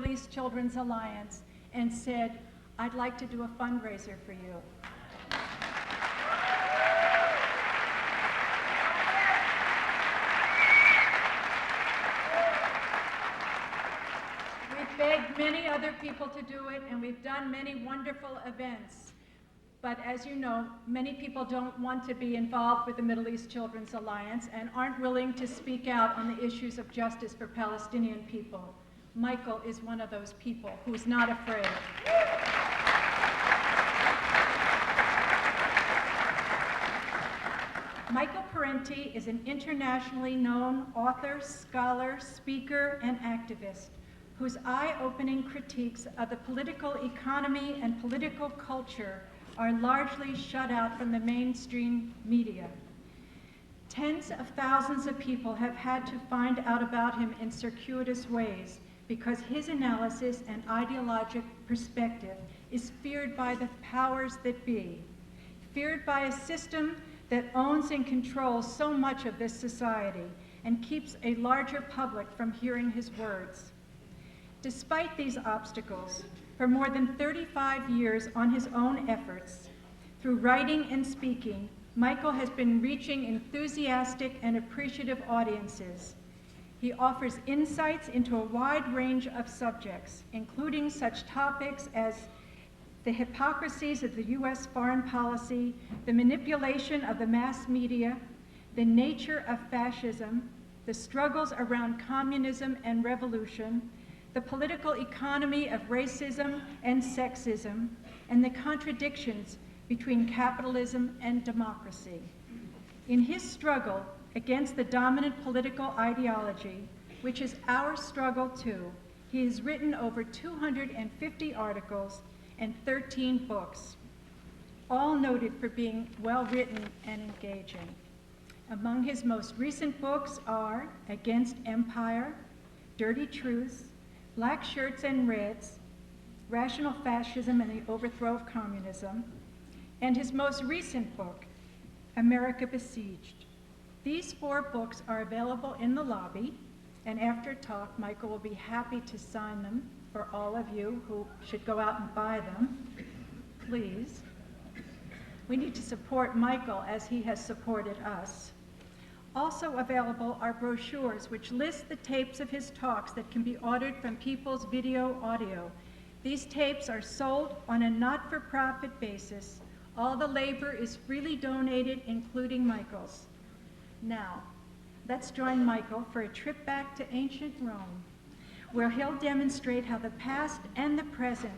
Middle East Children's Alliance and said, "I'd like to do a fundraiser for you." We've begged many other people to do it, and we've done many wonderful events. But as you know, many people don't want to be involved with the Middle East Children's Alliance and aren't willing to speak out on the issues of justice for Palestinian people. Michael is one of those people who's not afraid. Michael Parenti is an internationally known author, scholar, speaker, and activist whose eye-opening critiques of the political economy and political culture are largely shut out from the mainstream media. Tens of thousands of people have had to find out about him in circuitous ways because his analysis and ideologic perspective is feared by the powers that be, feared by a system that owns and controls so much of this society and keeps a larger public from hearing his words. Despite these obstacles, for more than 35 years on his own efforts, through writing and speaking, Michael has been reaching enthusiastic and appreciative audiences. He offers insights into a wide range of subjects, including such topics as the hypocrisies of the US foreign policy, the manipulation of the mass media, the nature of fascism, the struggles around communism and revolution, the political economy of racism and sexism, and the contradictions between capitalism and democracy. In his struggle against the dominant political ideology, which is our struggle too, he has written over 250 articles and 13 books, all noted for being well-written and engaging. Among his most recent books are Against Empire, Dirty Truths, Black Shirts and Reds, Rational Fascism and the Overthrow of Communism, and his most recent book, America Besieged. These 4 books are available in the lobby, and after talk, Michael will be happy to sign them for all of you who should go out and buy them. Please. We need to support Michael as he has supported us. Also available are brochures which list the tapes of his talks that can be ordered from People's Video Audio. These tapes are sold on a not-for-profit basis. All the labor is freely donated, including Michael's. Now, let's join Michael for a trip back to ancient Rome, where he'll demonstrate how the past and the present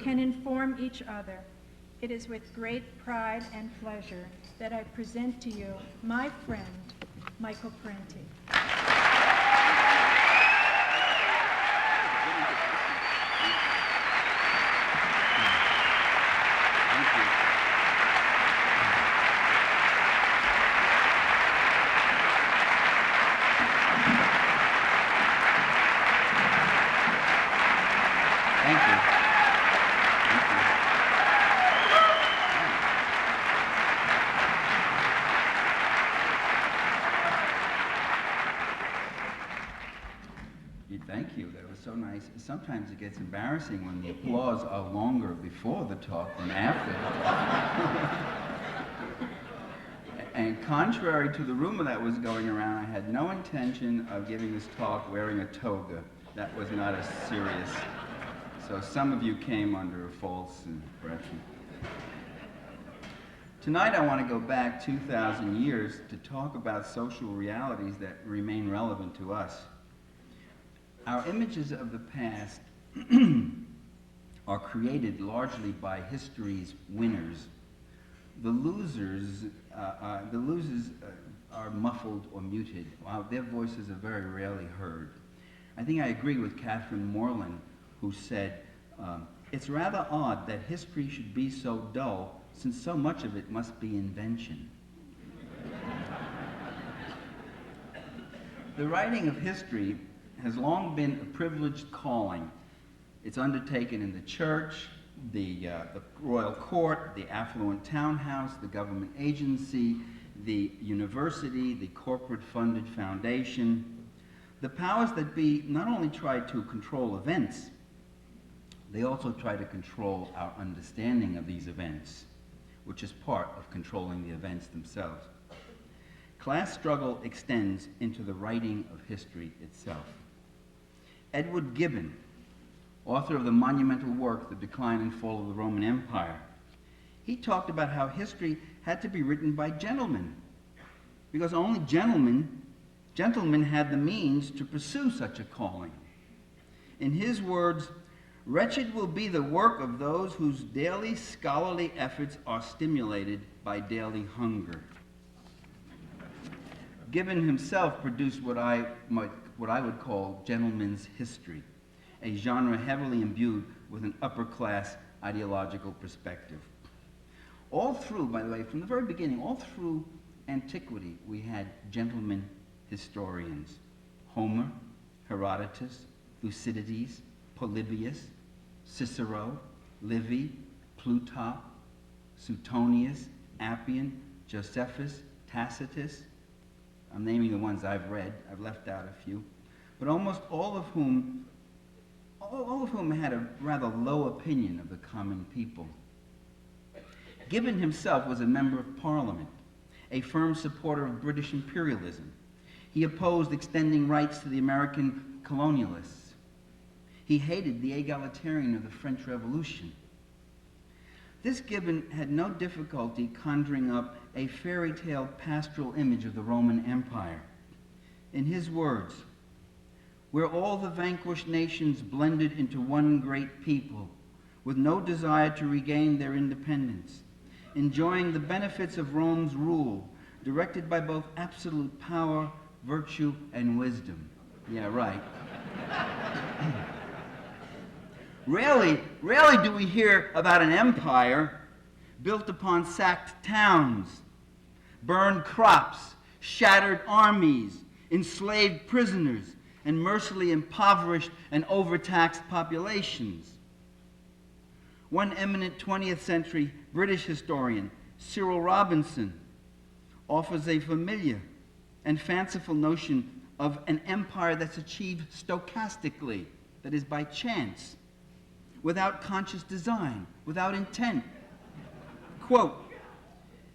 can inform each other. It is with great pride and pleasure that I present to you my friend, Michael Parenti. Thank you. That was so nice. Sometimes it gets embarrassing when the applause are longer before the talk than after. And contrary to the rumor that was going around, I had no intention of giving this talk wearing a toga. That was not as serious. So some of you came under a false impression. Tonight I want to go back 2,000 years to talk about social realities that remain relevant to us. Our images of the past are created largely by history's winners. The losers are muffled or muted, while their voices are very rarely heard. I think I agree with Catherine Moreland, who said, it's rather odd that history should be so dull, since so much of it must be invention. The writing of history has long been a privileged calling. It's undertaken in the church, the royal court, the affluent townhouse, the government agency, the university, the corporate-funded foundation. The powers that be not only try to control events, They also try to control our understanding of these events, which is part of controlling the events themselves. Class struggle extends into the writing of history itself. Edward Gibbon, author of the monumental work, The Decline and Fall of the Roman Empire, he talked about how history had to be written by gentlemen, because only gentlemen had the means to pursue such a calling. In his words, "Wretched will be the work of those whose daily scholarly efforts are stimulated by daily hunger." Gibbon himself produced what I would call gentleman's history, a genre heavily imbued with an upper-class ideological perspective. All through, by the way, from the very beginning, all through antiquity, we had gentleman historians. Homer, Herodotus, Thucydides, Polybius, Cicero, Livy, Plutarch, Suetonius, Appian, Josephus, Tacitus. I'm naming the ones I've read. I've left out a few. But almost all of whom had a rather low opinion of the common people. Gibbon himself was a member of Parliament, a firm supporter of British imperialism. He opposed extending rights to the American colonialists. He hated the egalitarian of the French Revolution. This Gibbon had no difficulty conjuring up a fairy tale pastoral image of the Roman Empire. In his words, "Where all the vanquished nations blended into one great people, with no desire to regain their independence, enjoying the benefits of Rome's rule, directed by both absolute power, virtue, and wisdom." Yeah, right. Rarely do we hear about an empire built upon sacked towns, burned crops, shattered armies, enslaved prisoners, and mercilessly impoverished and overtaxed populations. One eminent 20th century British historian, Cyril Robinson, offers a familiar and fanciful notion of an empire that's achieved stochastically, that is, by chance, without conscious design, without intent. Quote,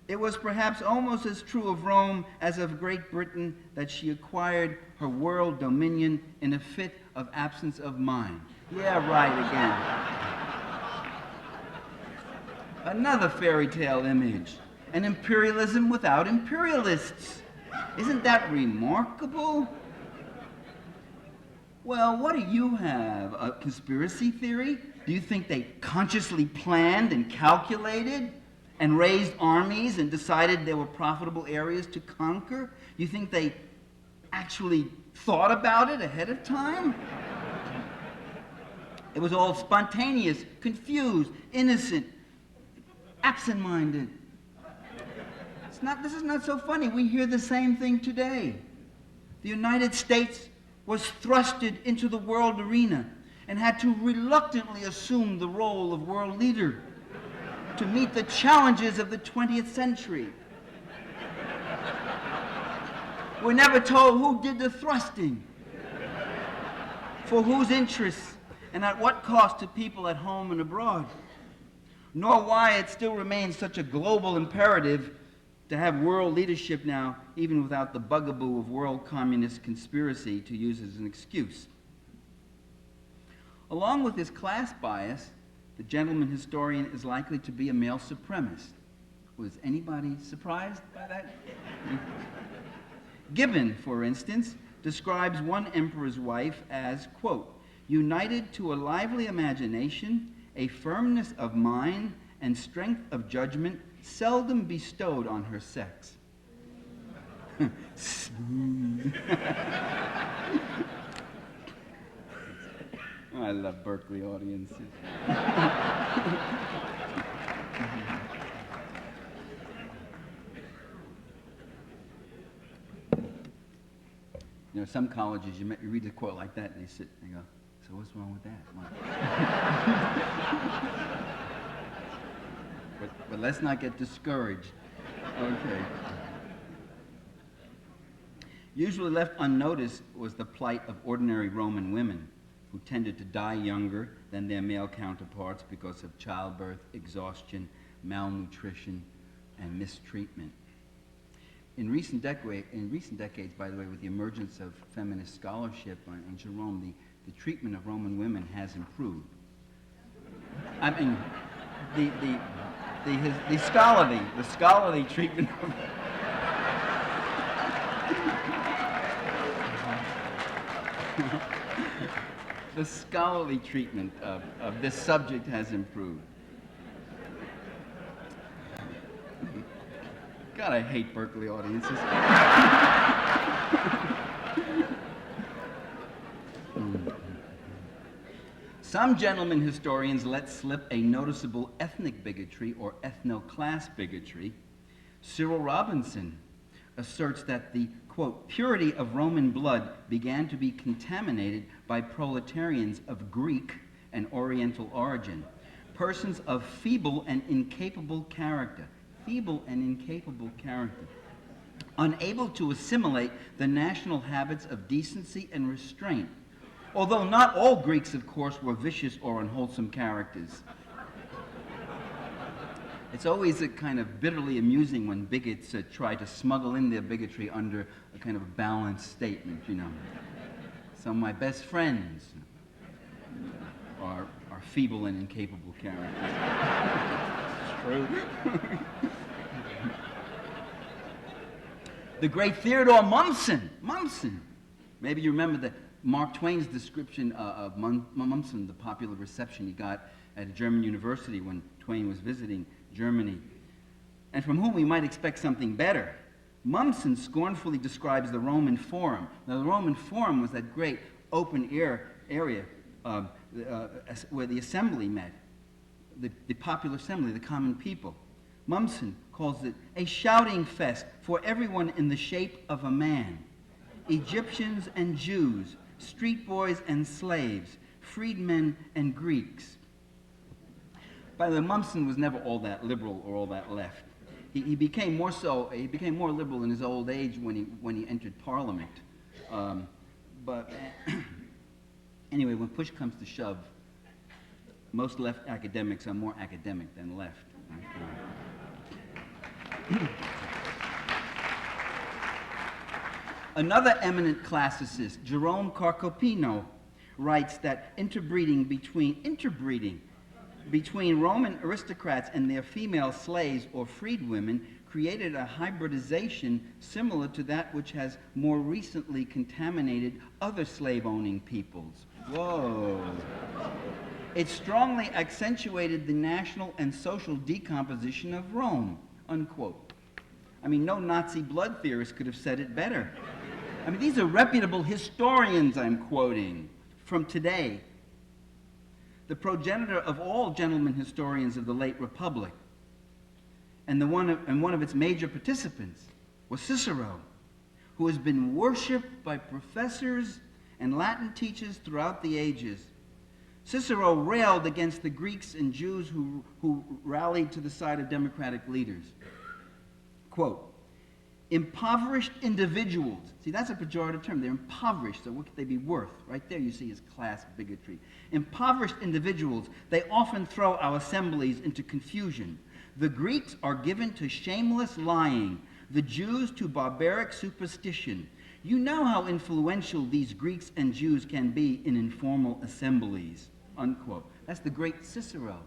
"It was perhaps almost as true of Rome as of Great Britain that she acquired her world dominion in a fit of absence of mind." Yeah, right again. Another fairy tale image, an imperialism without imperialists. Isn't that remarkable? Well, what do you have? A conspiracy theory? Do you think they consciously planned and calculated and raised armies and decided there were profitable areas to conquer? You think they actually thought about it ahead of time? It was all spontaneous, confused, innocent, absent-minded. This is not so funny. We hear the same thing today. The United States was thrusted into the world arena and had to reluctantly assume the role of world leader to meet the challenges of the 20th century. We're never told who did the thrusting, for whose interests, and at what cost to people at home and abroad, nor why it still remains such a global imperative to have world leadership now, even without the bugaboo of world communist conspiracy to use as an excuse. Along with this class bias, the gentleman historian is likely to be a male supremacist. Was anybody surprised by that? Gibbon, for instance, describes one emperor's wife as, quote, "united to a lively imagination, a firmness of mind, and strength of judgment seldom bestowed on her sex." I love Berkeley audiences. You know, some colleges, you read a quote like that and they sit and they go, "So what's wrong with that?" But let's not get discouraged. Okay. Usually left unnoticed was the plight of ordinary Roman women, who tended to die younger than their male counterparts because of childbirth, exhaustion, malnutrition, and mistreatment. In recent decades, by the way, with the emergence of feminist scholarship on Jerome, the treatment of Roman women has improved. I mean, the scholarly treatment of the scholarly treatment of this subject has improved. God, I hate Berkeley audiences. Some gentlemen historians let slip a noticeable ethnic bigotry or ethno-class bigotry. Cyril Robinson asserts that the, quote, purity of Roman blood began to be contaminated by proletarians of Greek and Oriental origin, persons of feeble and incapable character, unable to assimilate the national habits of decency and restraint. Although not all Greeks, of course, were vicious or unwholesome characters. It's always kind of bitterly amusing when bigots try to smuggle in their bigotry under a kind of balanced statement, you know. Some of my best friends are feeble and incapable characters. It's true. The great Theodore Mommsen. Maybe you remember the Mark Twain's description of Mommsen, the popular reception he got at a German university when Twain was visiting Germany, and from whom we might expect something better. Mommsen scornfully describes the Roman Forum. Now, the Roman Forum was that great open-air area where the assembly met, the popular assembly, the common people. Mommsen calls it a shouting fest for everyone in the shape of a man. Egyptians and Jews, street boys and slaves, freedmen and Greeks. By the way, Mommsen was never all that liberal or all that left. He became more liberal in his old age when he entered Parliament. But anyway, when push comes to shove, most left academics are more academic than left. Another eminent classicist, Jerome Carcopino, writes that interbreeding between Roman aristocrats and their female slaves or freedwomen created a hybridization similar to that which has more recently contaminated other slave-owning peoples. Whoa. It strongly accentuated the national and social decomposition of Rome, unquote. I mean, no Nazi blood theorist could have said it better. I mean, these are reputable historians I'm quoting from today. The progenitor of all gentlemen historians of the late Republic, and one of its major participants was Cicero, who has been worshipped by professors and Latin teachers throughout the ages. Cicero railed against the Greeks and Jews who rallied to the side of democratic leaders. Quote, impoverished individuals. See, that's a pejorative term. They're impoverished, so what could they be worth? Right there you see is class bigotry. Impoverished individuals, they often throw our assemblies into confusion. The Greeks are given to shameless lying, the Jews to barbaric superstition. You know how influential these Greeks and Jews can be in informal assemblies, unquote. That's the great Cicero.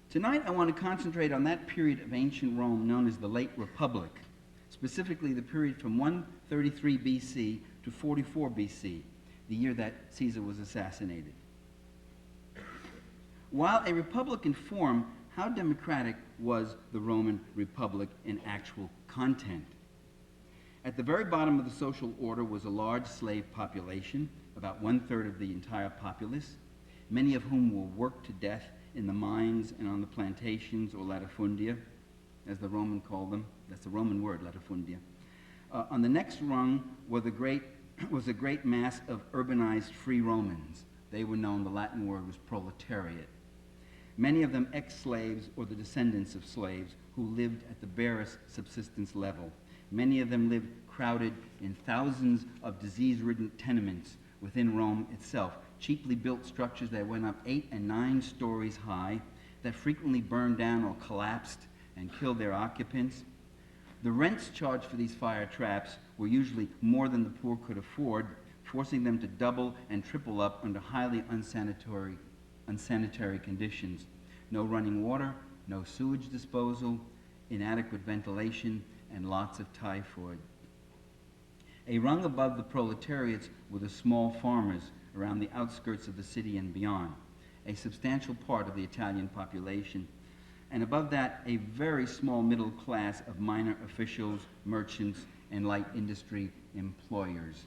Tonight, I want to concentrate on that period of ancient Rome known as the Late Republic, specifically the period from 133 BC to 44 BC, the year that Caesar was assassinated. While a republic in form, how democratic was the Roman Republic in actual content? At the very bottom of the social order was a large slave population, about 1/3 of the entire populace, many of whom were worked to death in the mines and on the plantations, or latifundia, as the Roman called them. That's the Roman word, latifundia. On the next rung was a great mass of urbanized free Romans. They were known, the Latin word was proletariat. Many of them ex-slaves or the descendants of slaves who lived at the barest subsistence level. Many of them lived crowded in thousands of disease-ridden tenements within Rome itself, cheaply built structures that went up 8 and 9 stories high, that frequently burned down or collapsed and killed their occupants. The rents charged for these fire traps were usually more than the poor could afford, forcing them to double and triple up under highly unsanitary conditions. No running water, no sewage disposal, inadequate ventilation, and lots of typhoid. A rung above the proletariats were the small farmers around the outskirts of the city and beyond, a substantial part of the Italian population. And above that, a very small middle class of minor officials, merchants, and light industry employers.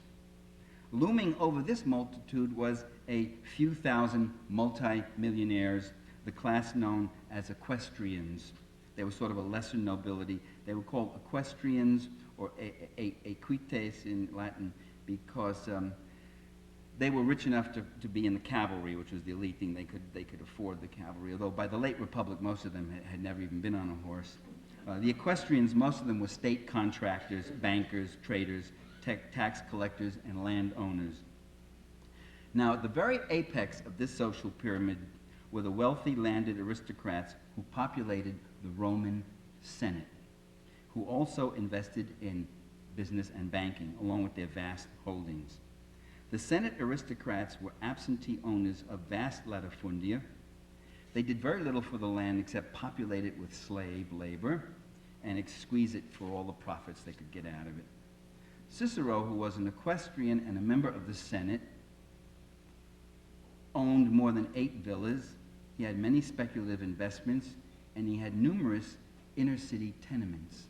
Looming over this multitude was a few thousand multi-millionaires, the class known as equestrians. They were sort of a lesser nobility. They were called equestrians, or equites in Latin, because they were rich enough to be in the cavalry, which was the elite thing. They could afford the cavalry, although by the late Republic, most of them had never even been on a horse. The equestrians, most of them were state contractors, bankers, traders, tax collectors, and landowners. Now, at the very apex of this social pyramid were the wealthy landed aristocrats who populated the Roman Senate, who also invested in business and banking, along with their vast holdings. The Senate aristocrats were absentee owners of vast latifundia. They did very little for the land except populate it with slave labor and squeeze it for all the profits they could get out of it. Cicero, who was an equestrian and a member of the Senate, owned more than 8 villas. He had many speculative investments, and he had numerous inner-city tenements.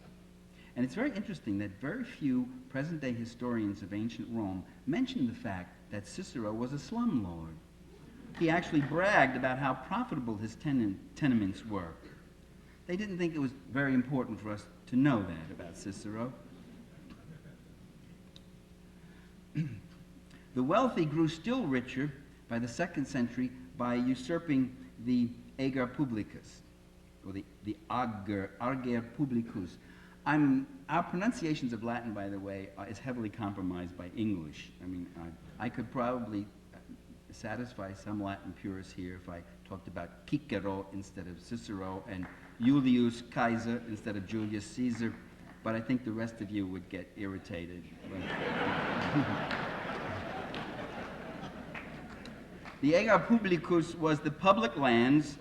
And it's very interesting that very few present-day historians of ancient Rome mention the fact that Cicero was a slumlord. He actually bragged about how profitable his tenements were. They didn't think it was very important for us to know that about Cicero. The wealthy grew still richer by the 2nd century by usurping the ager publicus, or the ager publicus. Our pronunciations of Latin, by the way, is heavily compromised by English. I mean, I could probably satisfy some Latin purists here if I talked about Cicero instead of Cicero and Julius Caesar instead of Julius Caesar, but I think the rest of you would get irritated. The ager publicus was the public lands,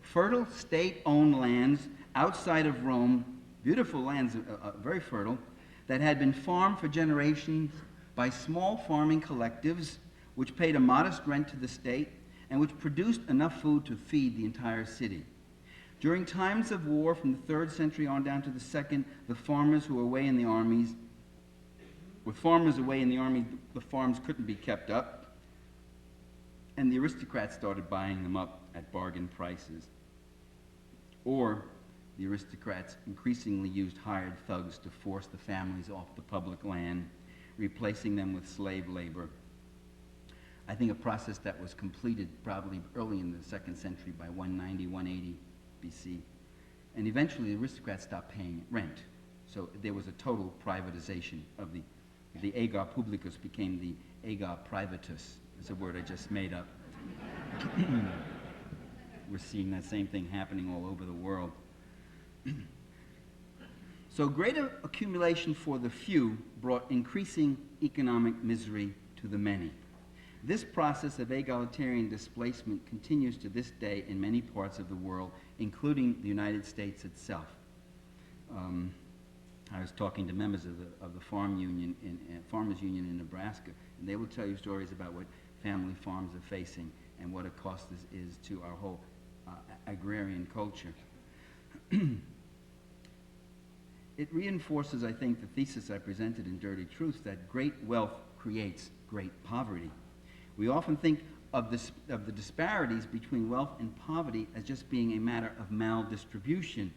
fertile state-owned lands outside of Rome, beautiful lands, very fertile, that had been farmed for generations by small farming collectives which paid a modest rent to the state and which produced enough food to feed the entire city. During times of war from the 3rd century on down to the 2nd, the farmers who were away in the armies, with farmers away in the army, the farms couldn't be kept up, and the aristocrats started buying them up at bargain prices. Or the aristocrats increasingly used hired thugs to force the families off the public land, replacing them with slave labor. I think a process that was completed probably early in the 2nd century by 190, 180 BC. And eventually the aristocrats stopped paying rent. So there was a total privatization of the ager publicus became the ager privatus. It's a word I just made up. We're seeing that same thing happening all over the world. So greater accumulation for the few brought increasing economic misery to the many. This process of egalitarian displacement continues to this day in many parts of the world, including the United States itself. I was talking to members of the Farmers Union in Nebraska, and they will tell you stories about what family farms are facing and what a cost this is to our whole agrarian culture. It reinforces, I think, the thesis I presented in Dirty Truths that great wealth creates great poverty. We often think of the disparities between wealth and poverty as just being a matter of maldistribution.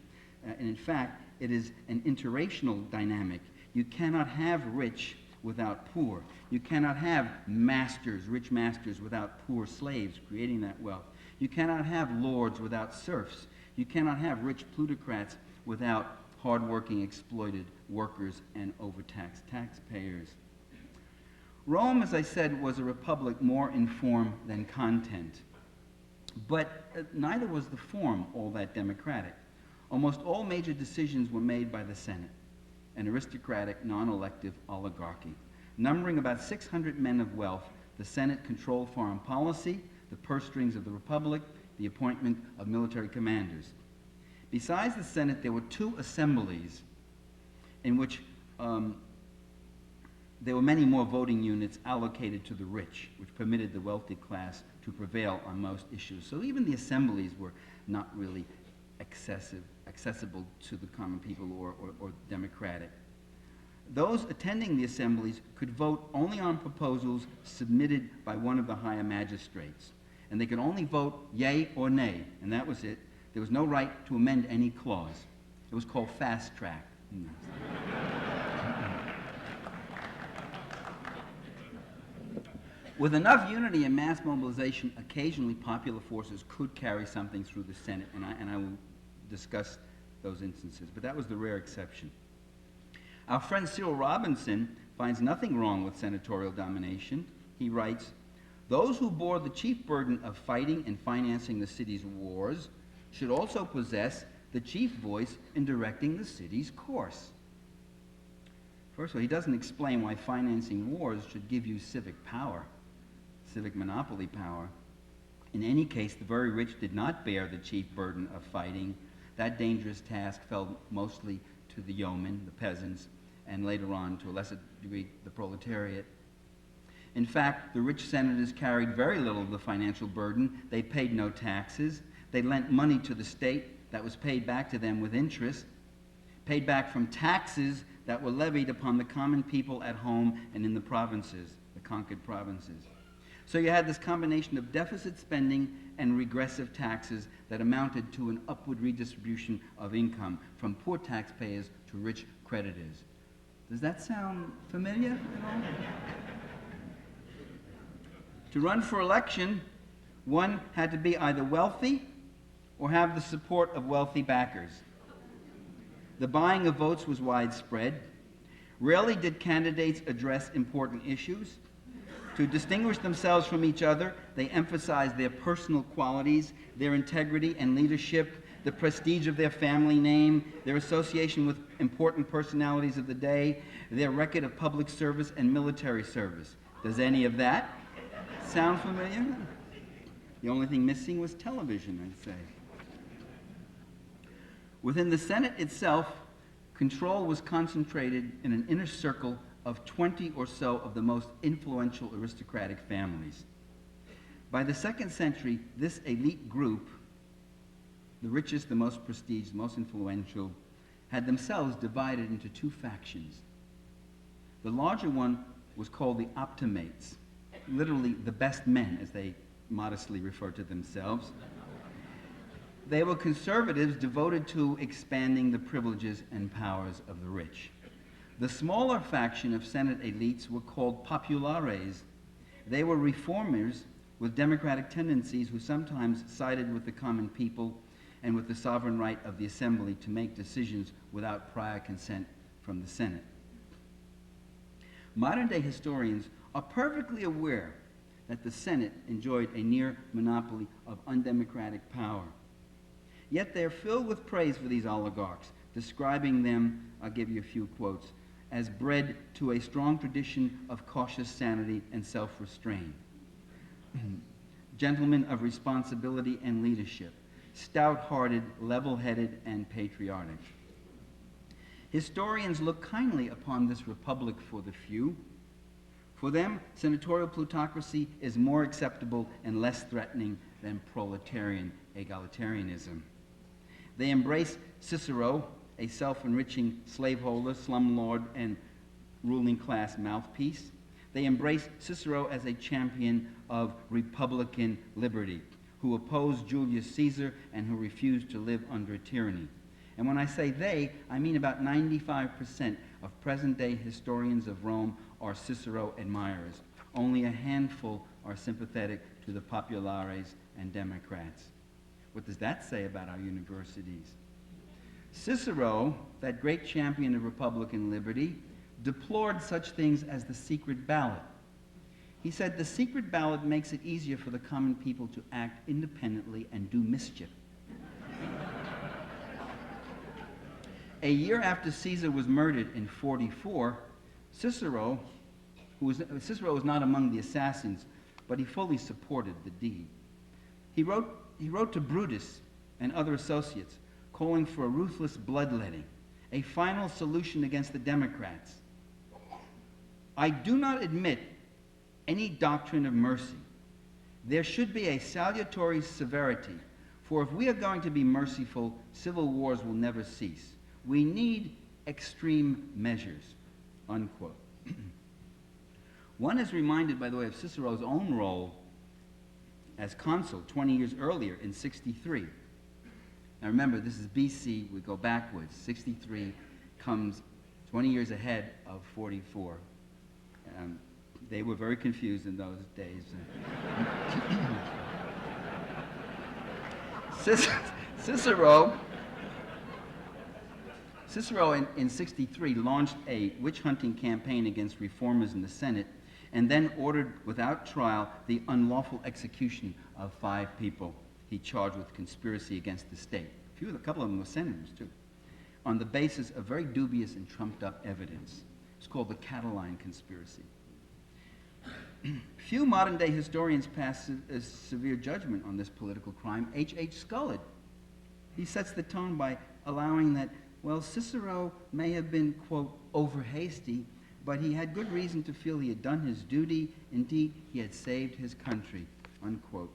And in fact, it is an interracial dynamic. You cannot have rich without poor. You cannot have masters, rich masters, without poor slaves creating that wealth. You cannot have lords without serfs. You cannot have rich plutocrats without hardworking, exploited workers and overtaxed taxpayers. Rome, as I said, was a republic more in form than content. But neither was the form all that democratic. Almost all major decisions were made by the Senate, an aristocratic, non-elective oligarchy. Numbering about 600 men of wealth, the Senate controlled foreign policy, the purse strings of the republic, the appointment of military commanders. Besides the Senate, there were two assemblies in which there were many more voting units allocated to the rich, which permitted the wealthy class to prevail on most issues. So even the assemblies were not really accessible to the common people or democratic. Those attending the assemblies could vote only on proposals submitted by one of the higher magistrates. And they could only vote yea or nay, and that was it. There was no right to amend any clause. It was called fast track. With enough unity and mass mobilization, occasionally popular forces could carry something through the Senate, and I will discuss those instances, but that was the rare exception. Our friend Cyril Robinson finds nothing wrong with senatorial domination. He writes, "Those who bore the chief burden of fighting and financing the city's wars should also possess the chief voice in directing the city's course." First of all, he doesn't explain why financing wars should give you civic power, civic monopoly power. In any case, the very rich did not bear the chief burden of fighting. That dangerous task fell mostly to the yeomen, the peasants, and later on, to a lesser degree, the proletariat. In fact, the rich senators carried very little of the financial burden. They paid no taxes. They lent money to the state that was paid back to them with interest, paid back from taxes that were levied upon the common people at home and in the provinces, the conquered provinces. So you had this combination of deficit spending and regressive taxes that amounted to an upward redistribution of income from poor taxpayers to rich creditors. Does that sound familiar at all? To run for election, one had to be either wealthy or have the support of wealthy backers. The buying of votes was widespread. Rarely did candidates address important issues. To distinguish themselves from each other, they emphasized their personal qualities, their integrity and leadership, the prestige of their family name, their association with important personalities of the day, their record of public service and military service. Does any of that sound familiar? The only thing missing was television, I'd say. Within the Senate itself, control was concentrated in an inner circle of 20 or so of the most influential aristocratic families. By the 2nd century, this elite group, the richest, the most prestigious, the most influential, had themselves divided into two factions. The larger one was called the optimates, literally the best men, as they modestly referred to themselves. They were conservatives devoted to expanding the privileges and powers of the rich. The smaller faction of Senate elites were called populares. They were reformers with democratic tendencies who sometimes sided with the common people and with the sovereign right of the assembly to make decisions without prior consent from the Senate. Modern-day historians are perfectly aware that the Senate enjoyed a near monopoly of undemocratic power. Yet they're filled with praise for these oligarchs, describing them, I'll give you a few quotes, as bred to a strong tradition of cautious sanity and self-restraint. Gentlemen of responsibility and leadership, stout-hearted, level-headed, and patriotic. Historians look kindly upon this republic for the few. For them, senatorial plutocracy is more acceptable and less threatening than proletarian egalitarianism. They embrace Cicero, a self-enriching slaveholder, slumlord, and ruling class mouthpiece. They embrace Cicero as a champion of republican liberty, who opposed Julius Caesar and who refused to live under tyranny. And when I say they, I mean about 95% of present-day historians of Rome are Cicero admirers. Only a handful are sympathetic to the populares and Democrats. What does that say about our universities? Cicero, that great champion of Republican liberty, deplored such things as the secret ballot. He said, the secret ballot makes it easier for the common people to act independently and do mischief. A year after Caesar was murdered in 44, Cicero was not among the assassins, but he fully supported the deed. He wrote to Brutus and other associates, calling for a ruthless bloodletting, a final solution against the Democrats. I do not admit any doctrine of mercy. There should be a salutary severity, for if we are going to be merciful, civil wars will never cease. We need extreme measures, unquote. One is reminded, by the way, of Cicero's own role as consul 20 years earlier in 63. Now remember, this is BC, we go backwards. 63 comes 20 years ahead of 44. They were very confused in those days. Cicero in 63 launched a witch-hunting campaign against reformers in the Senate and then ordered without trial the unlawful execution of 5 people he charged with conspiracy against the state. A couple of them were senators, too, on the basis of very dubious and trumped-up evidence. It's called the Catiline Conspiracy. Few modern-day historians pass a severe judgment on this political crime. H.H. Scullard, he sets the tone by allowing that, well, Cicero may have been, quote, over-hasty, but he had good reason to feel he had done his duty. Indeed, he had saved his country, unquote.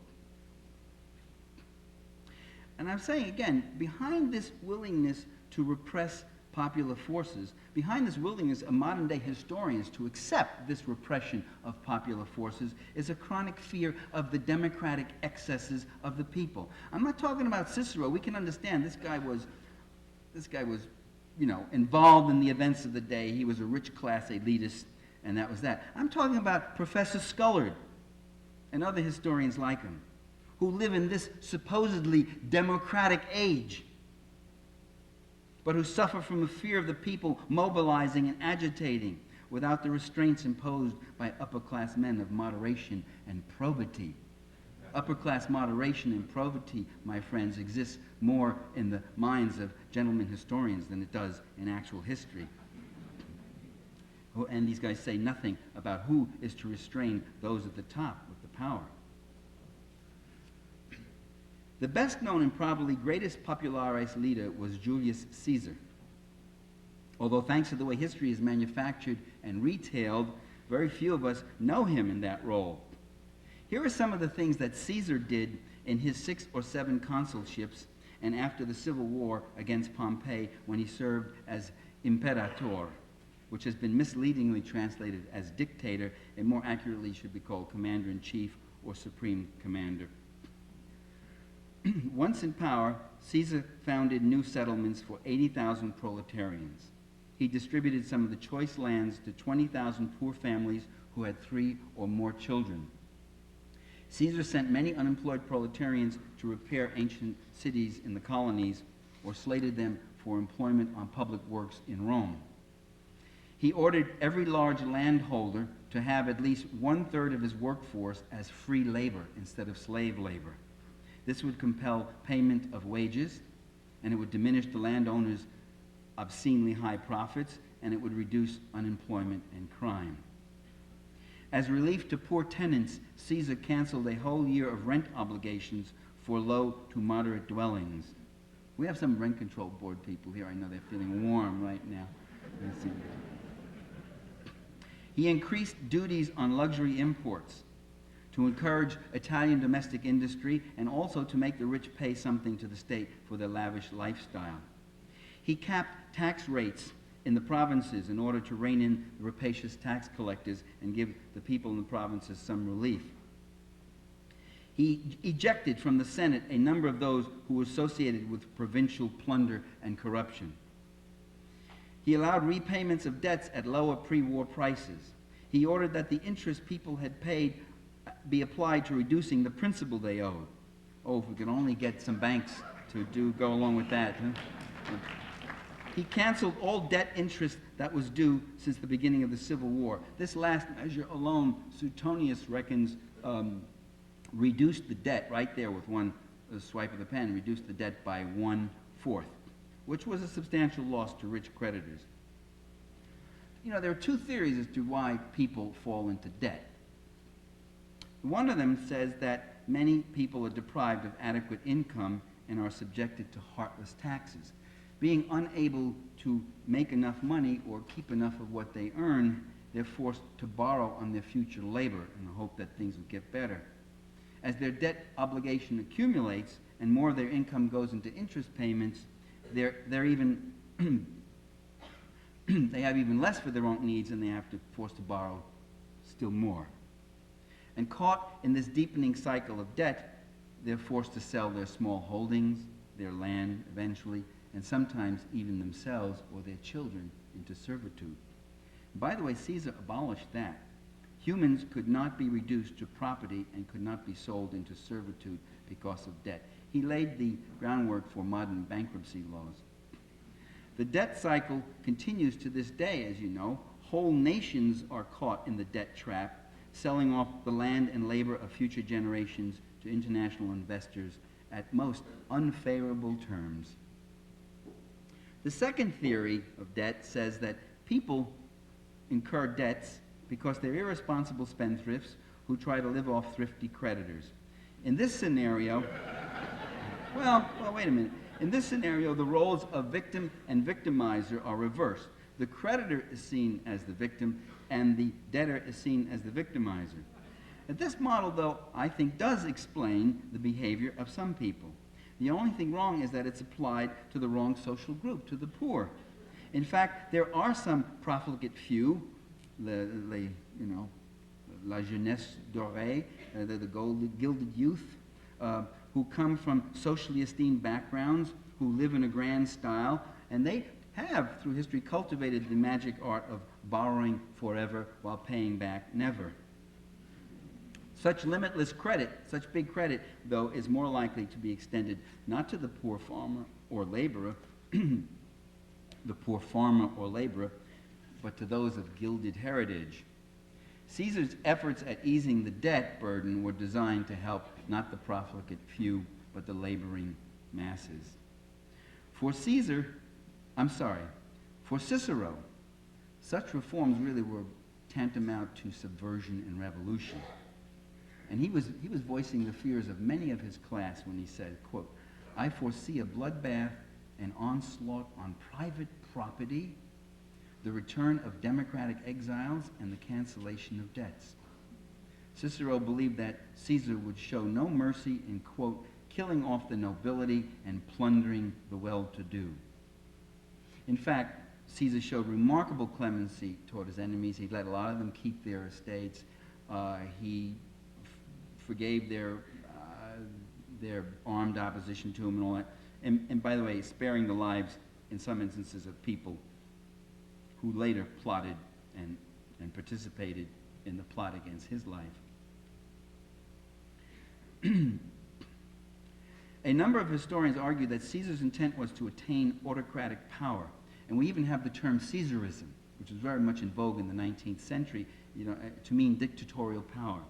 And I'm saying again, behind this willingness to repress popular forces, behind this willingness of modern-day historians to accept this repression of popular forces is a chronic fear of the democratic excesses of the people. I'm not talking about Cicero. We can understand this guy was, involved in the events of the day. He was a rich class elitist, and that was that. I'm talking about Professor Scullard and other historians like him, who live in this supposedly democratic age, but who suffer from the fear of the people mobilizing and agitating without the restraints imposed by upper-class men of moderation and probity. Upper-class moderation and probity, my friends, exists more in the minds of gentlemen historians than it does in actual history. And these guys say nothing about who is to restrain those at the top with the power. The best known and probably greatest popularis leader was Julius Caesar. Although thanks to the way history is manufactured and retailed, very few of us know him in that role. Here are some of the things that Caesar did in his 6 or 7 consulships and after the civil war against Pompey when he served as imperator, which has been misleadingly translated as dictator and more accurately should be called commander-in-chief or supreme commander. Once in power, Caesar founded new settlements for 80,000 proletarians. He distributed some of the choice lands to 20,000 poor families who had 3 or more children. Caesar sent many unemployed proletarians to repair ancient cities in the colonies or slated them for employment on public works in Rome. He ordered every large landholder to have at least 1/3 of his workforce as free labor instead of slave labor. This would compel payment of wages, and it would diminish the landowner's obscenely high profits, and it would reduce unemployment and crime. As relief to poor tenants, Caesar canceled a whole year of rent obligations for low to moderate dwellings. We have some rent control board people here. I know they're feeling warm right now. He increased duties on luxury imports to encourage Italian domestic industry and also to make the rich pay something to the state for their lavish lifestyle. He capped tax rates in the provinces in order to rein in the rapacious tax collectors and give the people in the provinces some relief. He ejected from the Senate a number of those who were associated with provincial plunder and corruption. He allowed repayments of debts at lower pre-war prices. He ordered that the interest people had paid be applied to reducing the principal they owed. Oh, if we could only get some banks to go along with that. Huh? He canceled all debt interest that was due since the beginning of the Civil War. This last measure alone, Suetonius reckons, reduced the debt right there with one swipe of the pen, reduced the debt by 1/4, which was a substantial loss to rich creditors. You know, there are two theories as to why people fall into debt. One of them says that many people are deprived of adequate income and are subjected to heartless taxes. Being unable to make enough money or keep enough of what they earn, they're forced to borrow on their future labor in the hope that things will get better. As their debt obligation accumulates and more of their income goes into interest payments, they're even they have even less for their own needs, and they have to force to borrow still more. And caught in this deepening cycle of debt, they're forced to sell their small holdings, their land eventually, and sometimes even themselves or their children into servitude. By the way, Caesar abolished that. Humans could not be reduced to property and could not be sold into servitude because of debt. He laid the groundwork for modern bankruptcy laws. The debt cycle continues to this day, as you know. Whole nations are caught in the debt trap, selling off the land and labor of future generations to international investors at most unfavorable terms. The second theory of debt says that people incur debts because they're irresponsible spendthrifts who try to live off thrifty creditors. In this scenario, well, wait a minute. In this scenario, the roles of victim and victimizer are reversed. The creditor is seen as the victim, and the debtor is seen as the victimizer. And this model, though, I think does explain the behavior of some people. The only thing wrong is that it's applied to the wrong social group, to the poor. In fact, there are some profligate few, la jeunesse dorée, the gilded youth, who come from socially esteemed backgrounds, who live in a grand style, and they have, through history, cultivated the magic art of borrowing forever while paying back never. Such limitless credit, such big credit, though, is more likely to be extended not to the poor farmer or laborer, but to those of gilded heritage. Caesar's efforts at easing the debt burden were designed to help not the profligate few, but the laboring masses. For Cicero, such reforms really were tantamount to subversion and revolution. And he was voicing the fears of many of his class when he said, quote, "I foresee a bloodbath, an onslaught on private property, the return of democratic exiles, and the cancellation of debts." Cicero believed that Caesar would show no mercy in, quote, "killing off the nobility and plundering the well-to-do." In fact, Caesar showed remarkable clemency toward his enemies. He let a lot of them keep their estates. He forgave their armed opposition to him and all that. And by the way, sparing the lives, in some instances, of people who later plotted and participated in the plot against his life. A number of historians argue that Caesar's intent was to attain autocratic power. And we even have the term Caesarism, which was very much in vogue in the 19th century, to mean dictatorial power.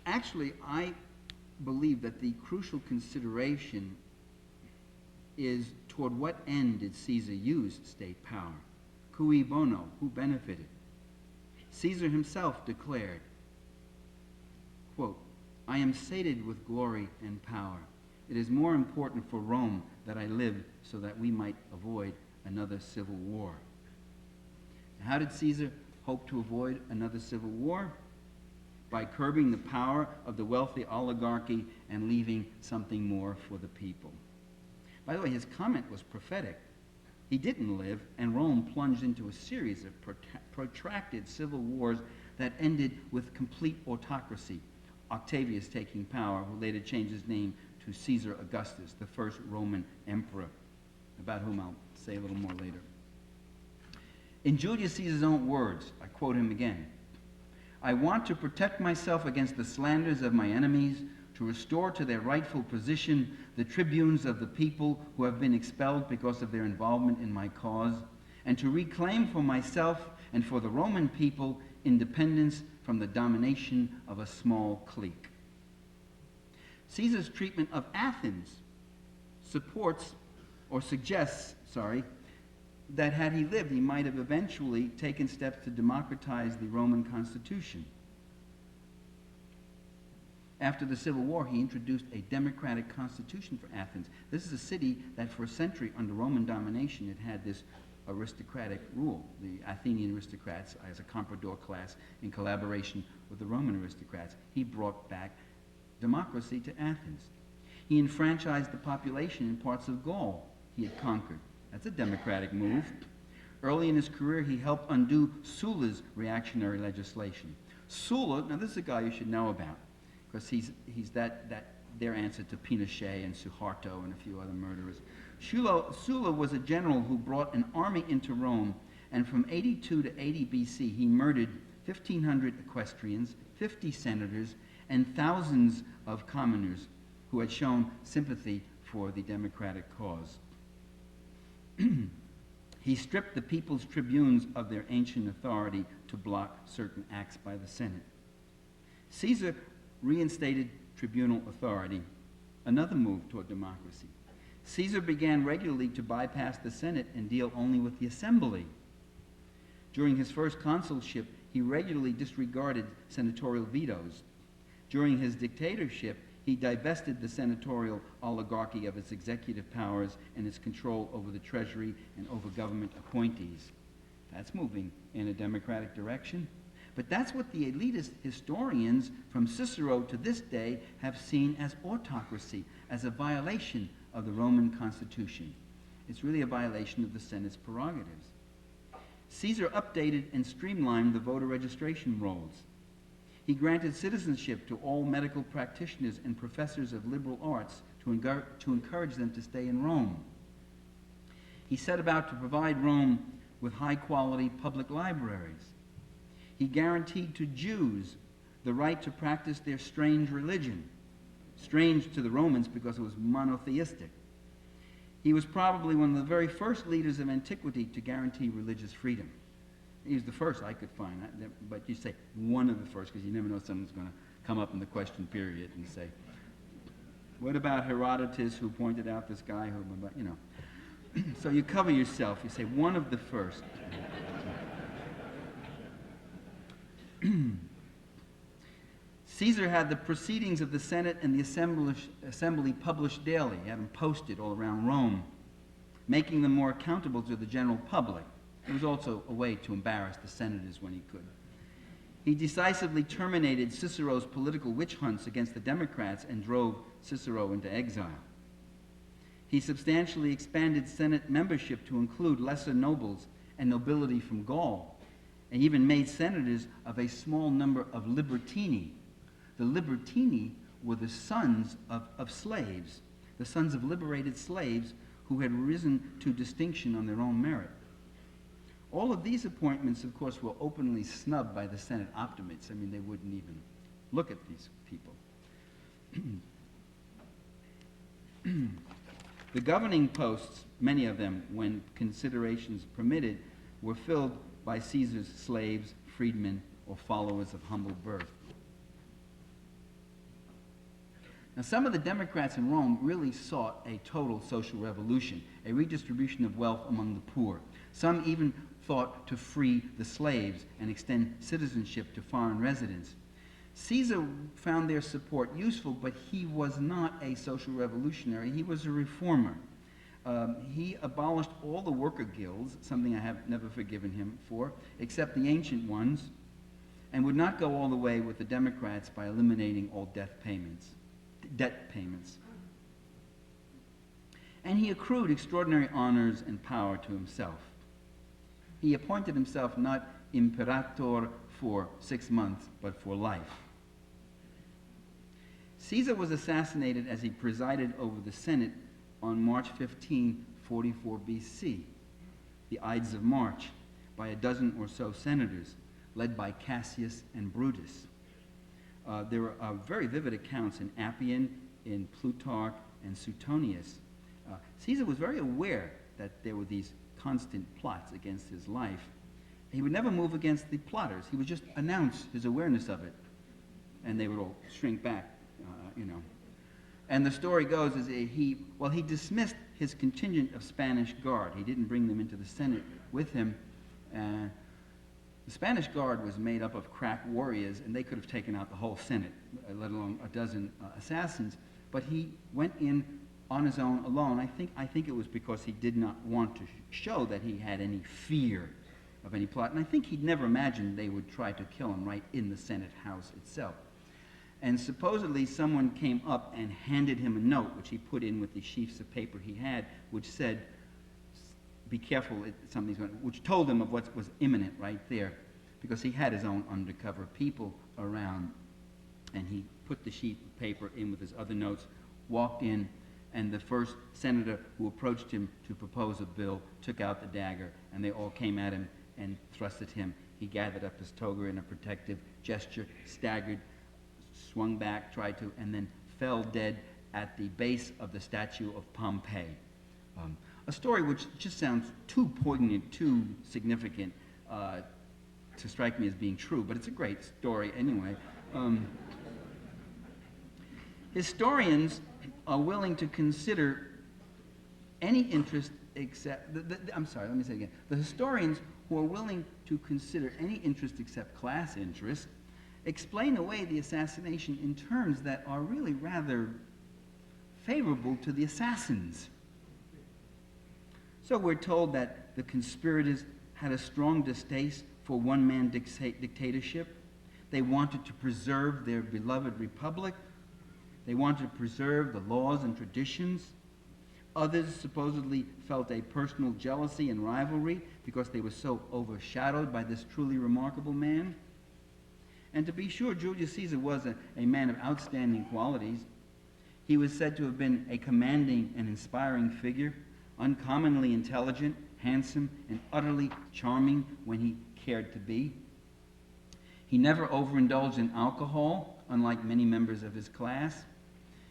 Actually, I believe that the crucial consideration is toward what end did Caesar use state power? Cui bono, who benefited? Caesar himself declared, quote, "I am sated with glory and power. It is more important for Rome that I live so that we might avoid another civil war." How did Caesar hope to avoid another civil war? By curbing the power of the wealthy oligarchy and leaving something more for the people. By the way, his comment was prophetic. He didn't live, and Rome plunged into a series of protracted civil wars that ended with complete autocracy. Octavius taking power, who later changed his name to Caesar Augustus, the first Roman emperor, about whom I'll say a little more later. In Julius Caesar's own words, I quote him again, "I want to protect myself against the slanders of my enemies, to restore to their rightful position the tribunes of the people who have been expelled because of their involvement in my cause, and to reclaim for myself and for the Roman people independence from the domination of a small clique. Caesar's treatment of Athens supports, or suggests, that had he lived, he might have eventually taken steps to democratize the Roman constitution. After the Civil War, he introduced a democratic constitution for Athens. This is a city that for a century under Roman domination it had this aristocratic rule. The Athenian aristocrats as a comprador class in collaboration with the Roman aristocrats. He brought back democracy to Athens. He enfranchised the population in parts of Gaul he had conquered. That's a democratic move. Early in his career, he helped undo Sulla's reactionary legislation. Sulla, now this is a guy you should know about, because he's their answer to Pinochet and Suharto and a few other murderers. Sulla was a general who brought an army into Rome, and from 82 to 80 BC, he murdered 1,500 equestrians, 50 senators, and thousands of commoners who had shown sympathy for the democratic cause. He stripped the people's tribunes of their ancient authority to block certain acts by the Senate. Caesar reinstated tribunal authority, another move toward democracy. Caesar began regularly to bypass the Senate and deal only with the assembly. During his first consulship, he regularly disregarded senatorial vetoes. During his dictatorship, he divested the senatorial oligarchy of its executive powers and its control over the treasury and over government appointees. That's moving in a democratic direction. But that's what the elitist historians from Cicero to this day have seen as autocracy, as a violation of the Roman Constitution. It's really a violation of the Senate's prerogatives. Caesar updated and streamlined the voter registration rolls. He granted citizenship to all medical practitioners and professors of liberal arts to encourage them to stay in Rome. He set about to provide Rome with high-quality public libraries. He guaranteed to Jews the right to practice their strange religion, strange to the Romans because it was monotheistic. He was probably one of the very first leaders of antiquity to guarantee religious freedom. He was the first I could find, but you say one of the first because you never know someone's going to come up in the question period and say, what about Herodotus who pointed out this guy who, you know. So you cover yourself, you say one of the first. Caesar had the proceedings of the Senate and the assembly published daily. He had them posted all around Rome, making them more accountable to the general public. It was also a way to embarrass the senators when he could. He decisively terminated Cicero's political witch hunts against the Democrats and drove Cicero into exile. He substantially expanded Senate membership to include lesser nobles and nobility from Gaul, and even made senators of a small number of libertini. The libertini were the sons of slaves, the sons of liberated slaves who had risen to distinction on their own merit. All of these appointments, of course, were openly snubbed by the Senate optimates. I mean, they wouldn't even look at these people. The governing posts, many of them, when considerations permitted, were filled by Caesar's slaves, freedmen, or followers of humble birth. Now, some of the Democrats in Rome really sought a total social revolution, a redistribution of wealth among the poor. Some even thought to free the slaves and extend citizenship to foreign residents. Caesar found their support useful, but he was not a social revolutionary. He was a reformer. He abolished all the worker guilds, something I have never forgiven him for, except the ancient ones, and would not go all the way with the Democrats by eliminating all debt payments. And he accrued extraordinary honors and power to himself. He appointed himself not imperator for 6 months, but for life. Caesar was assassinated as he presided over the Senate on March 15, 44 BC, the Ides of March, by a dozen or so senators, led by Cassius and Brutus. There are very vivid accounts in Appian, in Plutarch, and Suetonius. Caesar was very aware that there were these constant plots against his life. He would never move against the plotters. He would just announce his awareness of it, and they would all shrink back, you know. And the story goes is he dismissed his contingent of Spanish Guard. He didn't bring them into the Senate with him. The Spanish Guard was made up of crack warriors, and they could have taken out the whole Senate, let alone a dozen assassins. But he went in on his own, alone. I think it was because he did not want to show that he had any fear of any plot. And I think he'd never imagined they would try to kill him right in the Senate House itself. And supposedly someone came up and handed him a note, which he put in with the sheafs of paper he had, which said, be careful, something's going to, which told him of what was imminent right there, because he had his own undercover people around. And he put the sheet of paper in with his other notes, walked in, and the first senator who approached him to propose a bill took out the dagger, and they all came at him and thrust at him. He gathered up his toga in a protective gesture, staggered, swung back, tried to, and then fell dead at the base of the statue of Pompey. A story which just sounds too poignant, too significant to strike me as being true, but it's a great story anyway. Historians are willing to consider any interest except, I'm sorry, let me say it again. The historians who are willing to consider any interest except class interest explain away the assassination in terms that are really rather favorable to the assassins. So we're told that the conspirators had a strong distaste for one-man dictatorship. They wanted to preserve their beloved republic. They wanted to preserve the laws and traditions. Others supposedly felt a personal jealousy and rivalry because they were so overshadowed by this truly remarkable man. And to be sure, Julius Caesar was a man of outstanding qualities. He was said to have been a commanding and inspiring figure, uncommonly intelligent, handsome, and utterly charming when he cared to be. He never overindulged in alcohol, unlike many members of his class.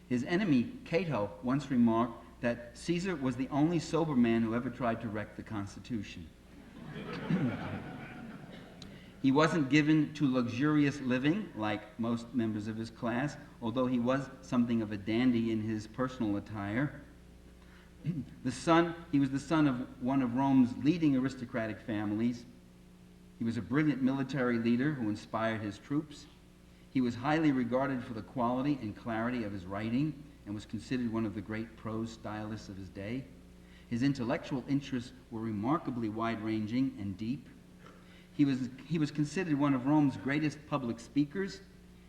His enemy, Cato, once remarked that Caesar was the only sober man who ever tried to wreck the Constitution. He wasn't given to luxurious living like most members of his class, although he was something of a dandy in his personal attire. He was the son of one of Rome's leading aristocratic families. He was a brilliant military leader who inspired his troops. He was highly regarded for the quality and clarity of his writing and was considered one of the great prose stylists of his day. His intellectual interests were remarkably wide-ranging and deep. He was considered one of Rome's greatest public speakers.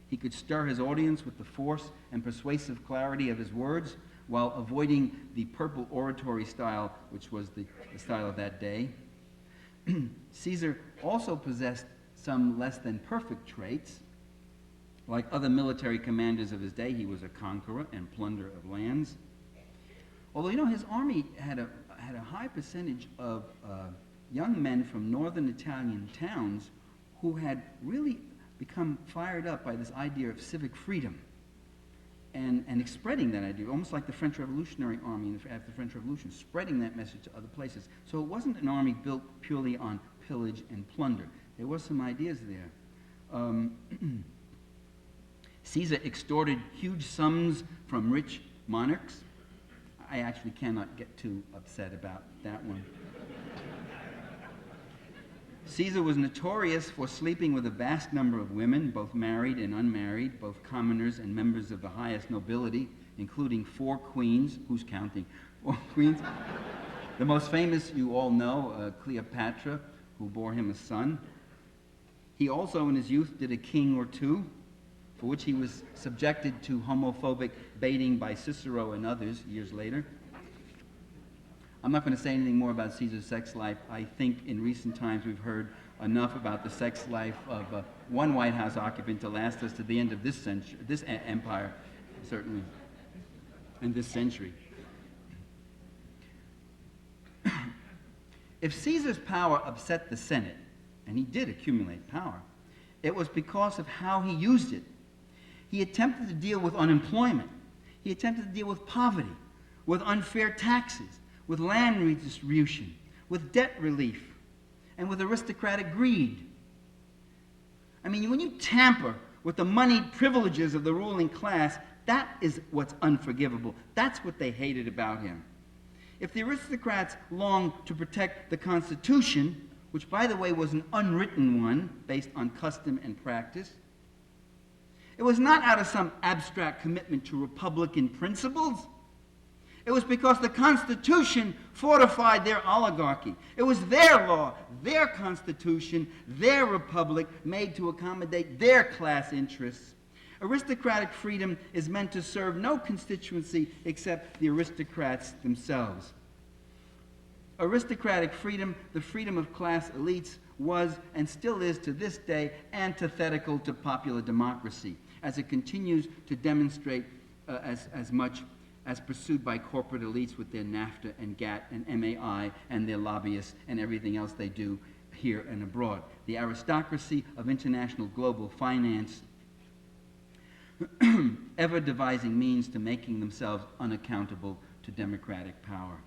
He could stir his audience with the force and persuasive clarity of his words while avoiding the purple oratory style, which was the style of that day. Caesar also possessed some less than perfect traits. Like other military commanders of his day, he was a conqueror and plunderer of lands. Although, you know, his army had a high percentage of young men from northern Italian towns who had really become fired up by this idea of civic freedom and spreading that idea, almost like the French Revolutionary Army after the French Revolution, spreading that message to other places. So it wasn't an army built purely on pillage and plunder. There were some ideas there. Caesar extorted huge sums from rich monarchs. I actually cannot get too upset about that one. Caesar was notorious for sleeping with a vast number of women, both married and unmarried, both commoners and members of the highest nobility, including 4 queens. Who's counting? 4 queens. The most famous, you all know, Cleopatra, who bore him a son. He also, in his youth, did a king or two, for which he was subjected to homophobic baiting by Cicero and others years later. I'm not going to say anything more about Caesar's sex life. I think in recent times we've heard enough about the sex life of one White House occupant to last us to the end of this century, this empire, certainly, and this century. If Caesar's power upset the Senate, and he did accumulate power, it was because of how he used it. He attempted to deal with unemployment. He attempted to deal with poverty, with unfair taxes, with land redistribution, with debt relief, and with aristocratic greed. I mean, when you tamper with the moneyed privileges of the ruling class, that is what's unforgivable. That's what they hated about him. If the aristocrats longed to protect the Constitution, which, by the way, was an unwritten one based on custom and practice, it was not out of some abstract commitment to Republican principles. It was because the Constitution fortified their oligarchy. It was their law, their Constitution, their republic made to accommodate their class interests. Aristocratic freedom is meant to serve no constituency except the aristocrats themselves. Aristocratic freedom, the freedom of class elites, was and still is to this day antithetical to popular democracy, as it continues to demonstrate as much as pursued by corporate elites with their NAFTA and GATT and MAI and their lobbyists and everything else they do here and abroad. The aristocracy of international global finance ever devising means to making themselves unaccountable to democratic power.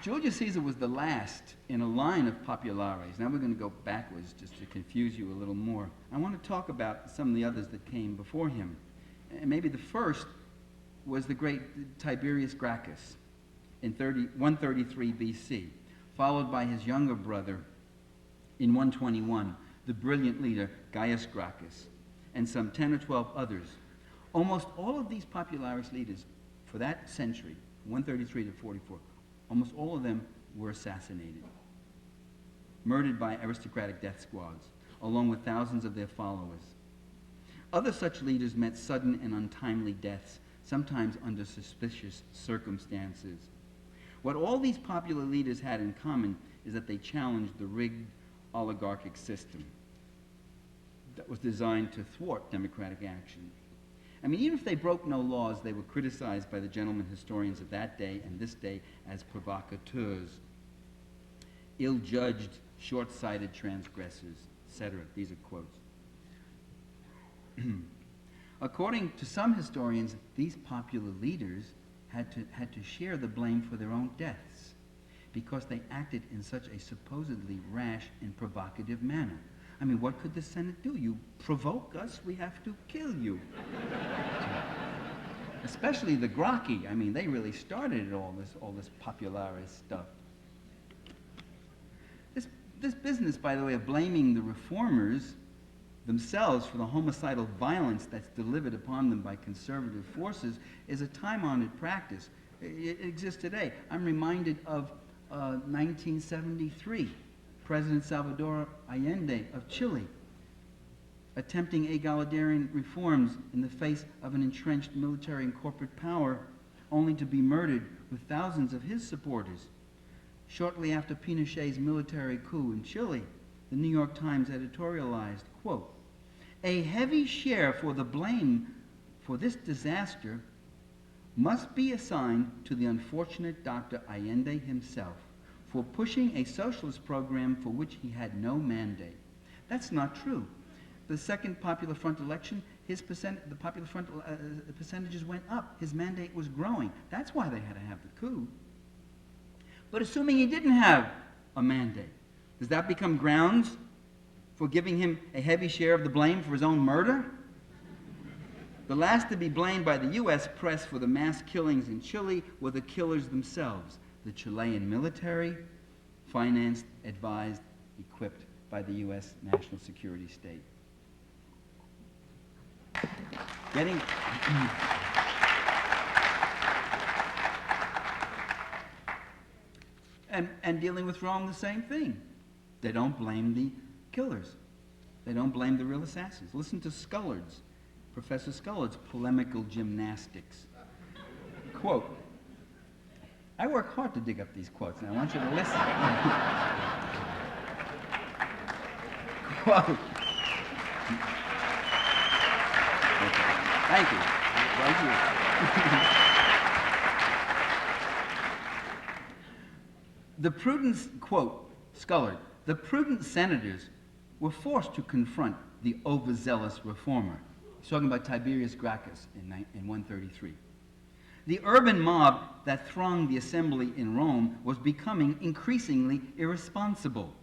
Julius Caesar was the last in a line of populares. Now we're going to go backwards just to confuse you a little more. I want to talk about some of the others that came before him. And maybe the first was the great Tiberius Gracchus in 133 BC, followed by his younger brother in 121, the brilliant leader Gaius Gracchus, and some 10 or 12 others. Almost all of these popularis leaders for that century, 133 to 44, almost all of them were assassinated, murdered by aristocratic death squads, along with thousands of their followers. Other such leaders met sudden and untimely deaths, sometimes under suspicious circumstances. What all these popular leaders had in common is that they challenged the rigged oligarchic system that was designed to thwart democratic action. I mean, even if they broke no laws, they were criticized by the gentlemen historians of that day and this day as provocateurs, ill-judged, short-sighted transgressors, etc. These are quotes. According to some historians, these popular leaders had to share the blame for their own deaths because they acted in such a supposedly rash and provocative manner. I mean, what could the Senate do? You provoke us, we have to kill you. Especially the Gracchi. I mean, they really started all this popularis stuff. This business, by the way, of blaming the reformers themselves for the homicidal violence that's delivered upon them by conservative forces is a time-honored practice. It exists today. I'm reminded of 1973. President Salvador Allende of Chile, attempting egalitarian reforms in the face of an entrenched military and corporate power, only to be murdered with thousands of his supporters. Shortly after Pinochet's military coup in Chile, the New York Times editorialized, quote, "A heavy share for the blame for this disaster must be assigned to the unfortunate Dr. Allende himself for pushing a socialist program for which he had no mandate." That's not true. The second Popular Front election, the Popular Front percentages went up. His mandate was growing. That's why they had to have the coup. But assuming he didn't have a mandate, does that become grounds for giving him a heavy share of the blame for his own murder? The last to be blamed by the U.S. press for the mass killings in Chile were the killers themselves. The Chilean military, financed, advised, equipped by the U.S. national security state. And dealing with Rome, the same thing. They don't blame the killers. They don't blame the real assassins. Listen to Scullard's, Professor Scullard's polemical gymnastics. Quote, I work hard to dig up these quotes, and I want you to listen. Quote. Okay. Thank you. Thank you. The prudent, quote, Scullard, the prudent senators were forced to confront the overzealous reformer. He's talking about Tiberius Gracchus in 133. The urban mob that thronged the assembly in Rome was becoming increasingly irresponsible.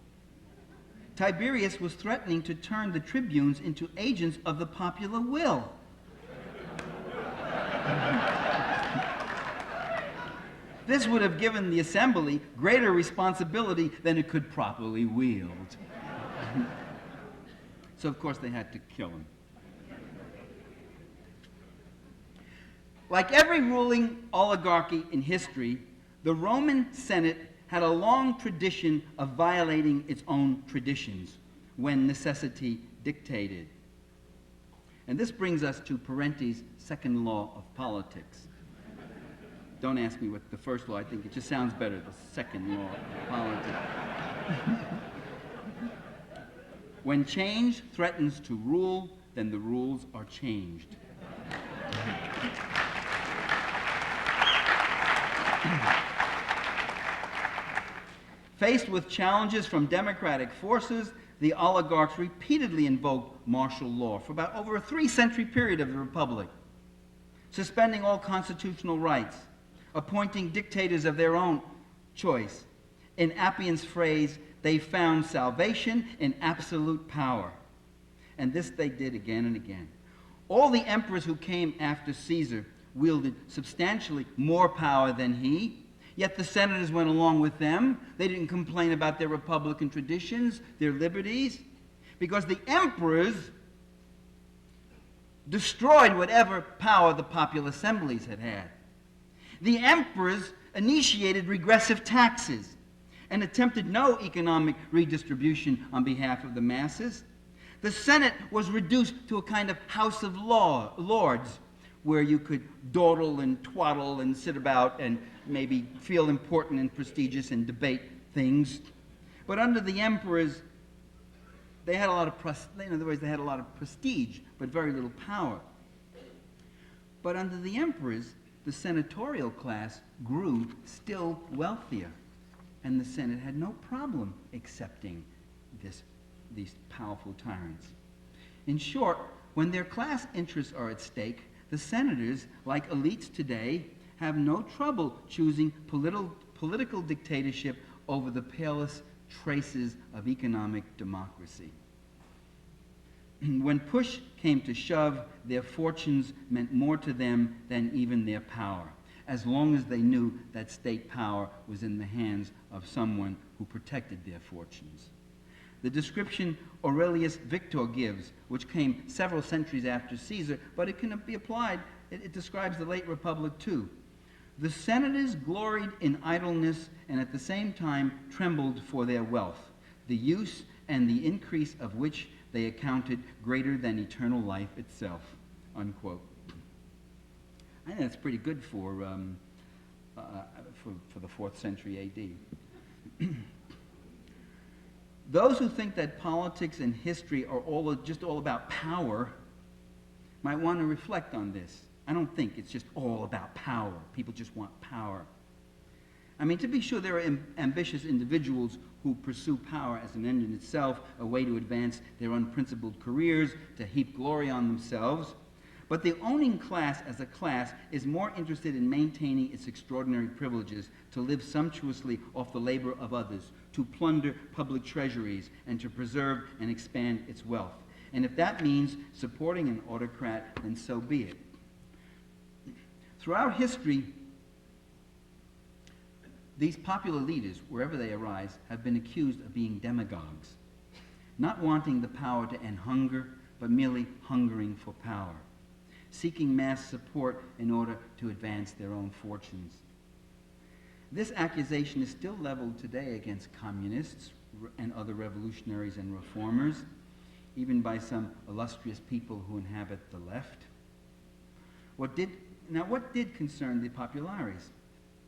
Tiberius was threatening to turn the tribunes into agents of the popular will. This would have given the assembly greater responsibility than it could properly wield. So, of course, they had to kill him. Like every ruling oligarchy in history, the Roman Senate had a long tradition of violating its own traditions when necessity dictated. And this brings us to Parenti's second law of politics. Don't ask me what the first law, I think it just sounds better, the second law of politics. When change threatens to rule, then the rules are changed. Faced with challenges from democratic forces, the oligarchs repeatedly invoked martial law for about over a 3-century period of the Republic, suspending all constitutional rights, appointing dictators of their own choice. In Appian's phrase, they found salvation in absolute power. And this they did again and again. All the emperors who came after Caesar wielded substantially more power than he, yet the senators went along with them. They didn't complain about their republican traditions, their liberties, because the emperors destroyed whatever power the popular assemblies had had. The emperors initiated regressive taxes and attempted no economic redistribution on behalf of the masses. The Senate was reduced to a kind of House of Lords, where you could dawdle and twaddle and sit about and maybe feel important and prestigious and debate things. But under the emperors, they had a lot of in other words, they had a lot of prestige, but very little power. But under the emperors, the senatorial class grew still wealthier, and the Senate had no problem accepting these powerful tyrants. In short, when their class interests are at stake, the senators, like elites today, have no trouble choosing political dictatorship over the palest traces of economic democracy. When push came to shove, their fortunes meant more to them than even their power, as long as they knew that state power was in the hands of someone who protected their fortunes. The description Aurelius Victor gives, which came several centuries after Caesar, but it can be applied, it describes the late Republic too. The senators gloried in idleness and at the same time trembled for their wealth, the use and the increase of which they accounted greater than eternal life itself, unquote. I think that's pretty good for the 4th century A.D. Those who think that politics and history are just all about power might want to reflect on this. I don't think it's just all about power. People just want power. I mean, to be sure, there are ambitious individuals who pursue power as an end in itself, a way to advance their unprincipled careers, to heap glory on themselves. But the owning class as a class is more interested in maintaining its extraordinary privileges, to live sumptuously off the labor of others, to plunder public treasuries, and to preserve and expand its wealth. And if that means supporting an autocrat, then so be it. Throughout history, these popular leaders, wherever they arise, have been accused of being demagogues, not wanting the power to end hunger, but merely hungering for power, seeking mass support in order to advance their own fortunes. This accusation is still leveled today against communists and other revolutionaries and reformers, even by some illustrious people who inhabit the left. What did concern the populares?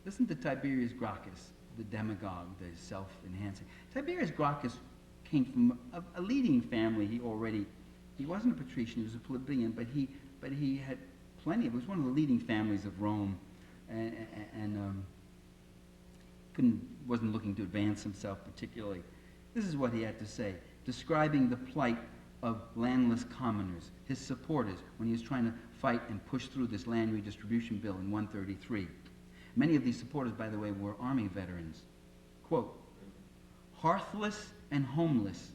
Listen to Tiberius Gracchus, the demagogue, the self-enhancing. Tiberius Gracchus came from a leading family. He wasn't a patrician, he was a plebeian, but he had plenty of, it was one of the leading families of Rome, and wasn't looking to advance himself particularly. This is what he had to say, describing the plight of landless commoners, his supporters, when he was trying to fight and push through this land redistribution bill in 133. Many of these supporters, by the way, were army veterans. Quote, "Hearthless and homeless,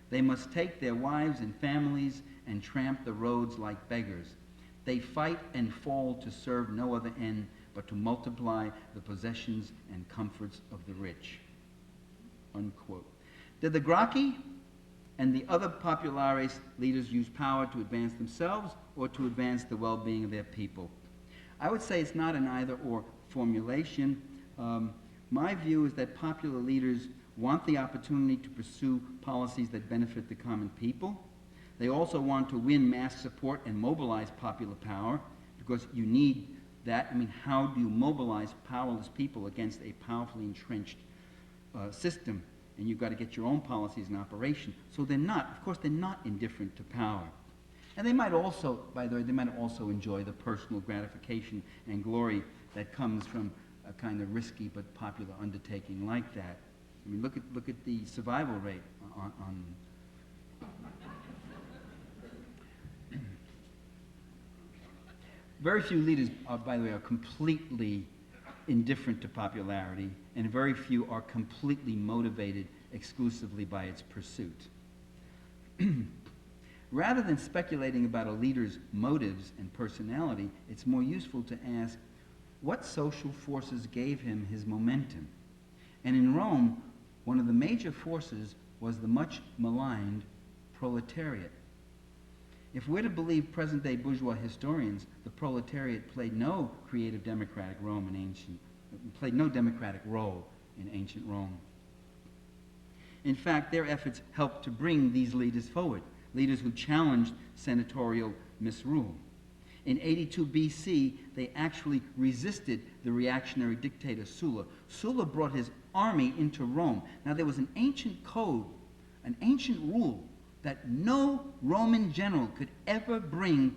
they must take their wives and families and tramp the roads like beggars. They fight and fall to serve no other end but to multiply the possessions and comforts of the rich." Unquote. Did the Gracchi and the other populares leaders use power to advance themselves or to advance the well-being of their people? I would say it's not an either-or formulation. My view is that popular leaders want the opportunity to pursue policies that benefit the common people. They also want to win mass support and mobilize popular power, because you need that. I mean, how do you mobilize powerless people against a powerfully entrenched system? And you've got to get your own policies in operation. So they're not, of course, they're not indifferent to power. And they might also, by the way, they might also enjoy the personal gratification and glory that comes from a kind of risky but popular undertaking like that. I mean, look at the survival rate on very few leaders, by the way, are completely indifferent to popularity, and very few are completely motivated exclusively by its pursuit. Rather than speculating about a leader's motives and personality, it's more useful to ask what social forces gave him his momentum. And in Rome, one of the major forces was the much maligned proletariat. If we're to believe present-day bourgeois historians, the proletariat played no democratic role in ancient Rome. In fact, their efforts helped to bring these leaders forward, leaders who challenged senatorial misrule. In 82 BC, they actually resisted the reactionary dictator Sulla. Sulla brought his army into Rome. Now, there was an ancient code, an ancient rule, that no Roman general could ever bring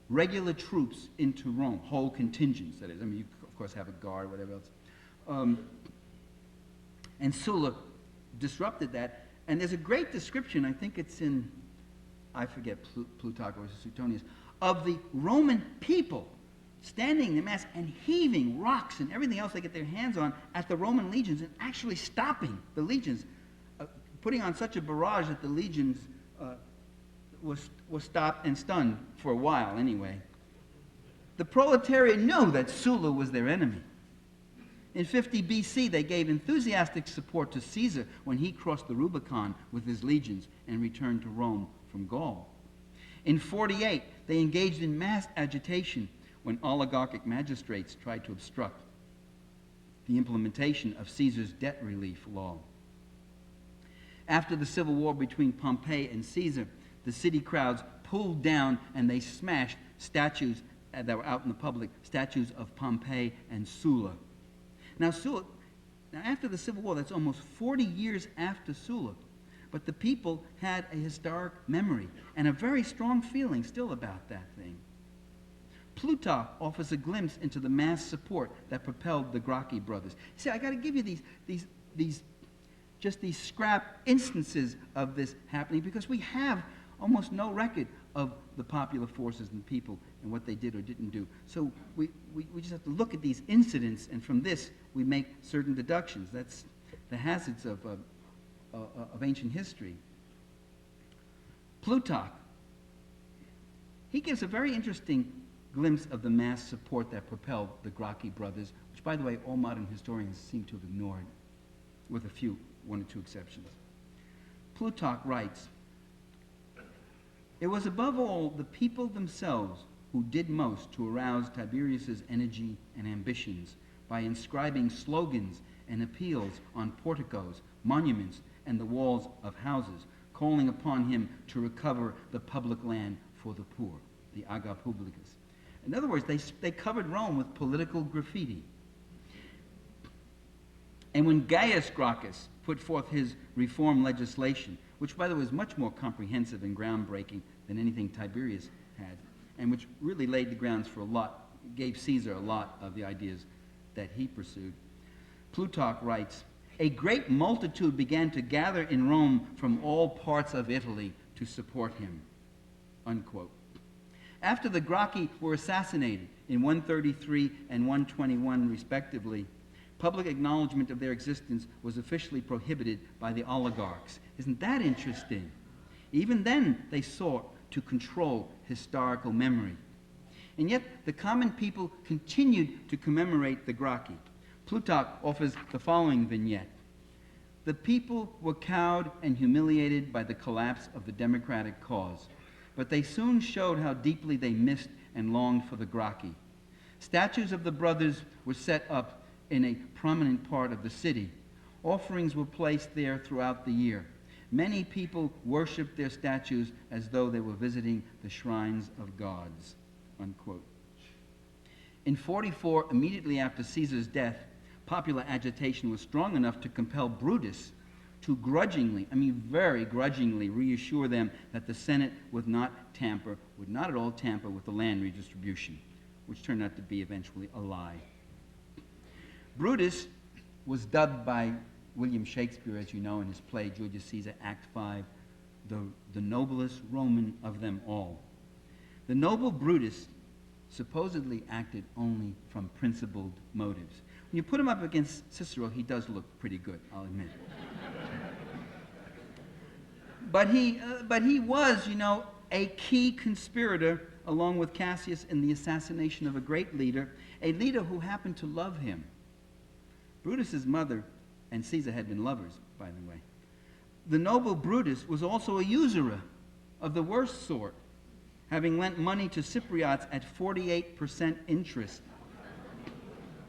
regular troops into Rome, whole contingents, that is. I mean, you, of course, have a guard, whatever else. And Sulla disrupted that. And there's a great description, I think it's in, I forget, Plutarch or Suetonius, of the Roman people standing in mass and heaving rocks and everything else they get their hands on at the Roman legions and actually stopping the legions, putting on such a barrage that the legions was stopped and stunned for a while anyway. The proletariat knew that Sulla was their enemy. In 50 BC, they gave enthusiastic support to Caesar when he crossed the Rubicon with his legions and returned to Rome from Gaul. In 48, they engaged in mass agitation when oligarchic magistrates tried to obstruct the implementation of Caesar's debt relief law. After the civil war between Pompey and Caesar, the city crowds pulled down and they smashed statues that were out in the public, statues of Pompey and Sulla. Now, after the Civil War, that's almost 40 years after Sulla, but the people had a historic memory and a very strong feeling still about that thing. Plutarch offers a glimpse into the mass support that propelled the Gracchi brothers. See, I got to give you these scrap instances of this happening because we have almost no record of the popular forces and people and what they did or didn't do. So we just have to look at these incidents, and from this we make certain deductions. That's the hazards of ancient history. Plutarch, he gives a very interesting glimpse of the mass support that propelled the Gracchi brothers, which, by the way, all modern historians seem to have ignored, with one or two exceptions. Plutarch writes, "It was above all the people themselves who did most to arouse Tiberius's energy and ambitions by inscribing slogans and appeals on porticos, monuments, and the walls of houses, calling upon him to recover the public land for the poor," the ager publicus. In other words, they covered Rome with political graffiti. And when Gaius Gracchus put forth his reform legislation, which, by the way, was much more comprehensive and groundbreaking than anything Tiberius had, and which really laid the grounds for gave Caesar a lot of the ideas that he pursued, Plutarch writes, "A great multitude began to gather in Rome from all parts of Italy to support him." Unquote. After the Gracchi were assassinated in 133 and 121 respectively, public acknowledgement of their existence was officially prohibited by the oligarchs. Isn't that interesting? Even then, they sought to control historical memory. And yet, the common people continued to commemorate the Gracchi. Plutarch offers the following vignette. The people were cowed and humiliated by the collapse of the democratic cause, but they soon showed how deeply they missed and longed for the Gracchi. Statues of the brothers were set up in a prominent part of the city. Offerings were placed there throughout the year. Many people worshipped their statues as though they were visiting the shrines of gods. Unquote. In 44, immediately after Caesar's death, popular agitation was strong enough to compel Brutus to very grudgingly reassure them that the Senate would not at all tamper with the land redistribution, which turned out to be eventually a lie. Brutus was dubbed by William Shakespeare, as you know, in his play Julius Caesar, Act 5, the noblest Roman of them all. The noble Brutus supposedly acted only from principled motives. When you put him up against Cicero, he does look pretty good, I'll admit. But he was, a key conspirator along with Cassius in the assassination of a great leader, a leader who happened to love him. Brutus's mother and Caesar had been lovers, by the way. The noble Brutus was also a usurer of the worst sort, having lent money to Cypriots at 48% interest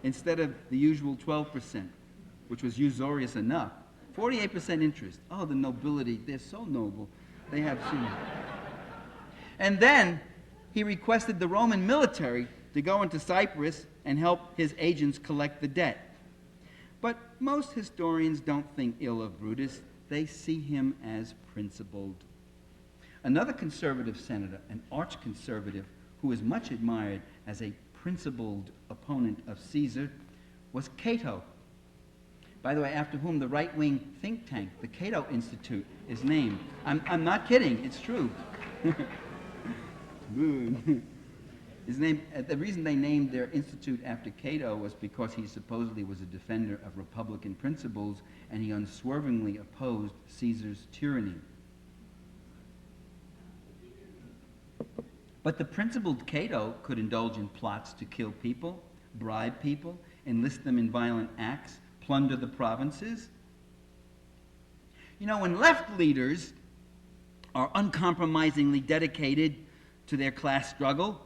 instead of the usual 12%, which was usurious enough. 48% interest. Oh, the nobility, they're so noble. They have seen. And then he requested the Roman military to go into Cyprus and help his agents collect the debt. But most historians don't think ill of Brutus. They see him as principled. Another conservative senator, an arch-conservative, who is much admired as a principled opponent of Caesar, was Cato. By the way, after whom the right-wing think tank, the Cato Institute, is named. I'm not kidding, it's true. The reason they named their institute after Cato was because he supposedly was a defender of Republican principles, and he unswervingly opposed Caesar's tyranny. But the principled Cato could indulge in plots to kill people, bribe people, enlist them in violent acts, plunder the provinces. When left leaders are uncompromisingly dedicated to their class struggle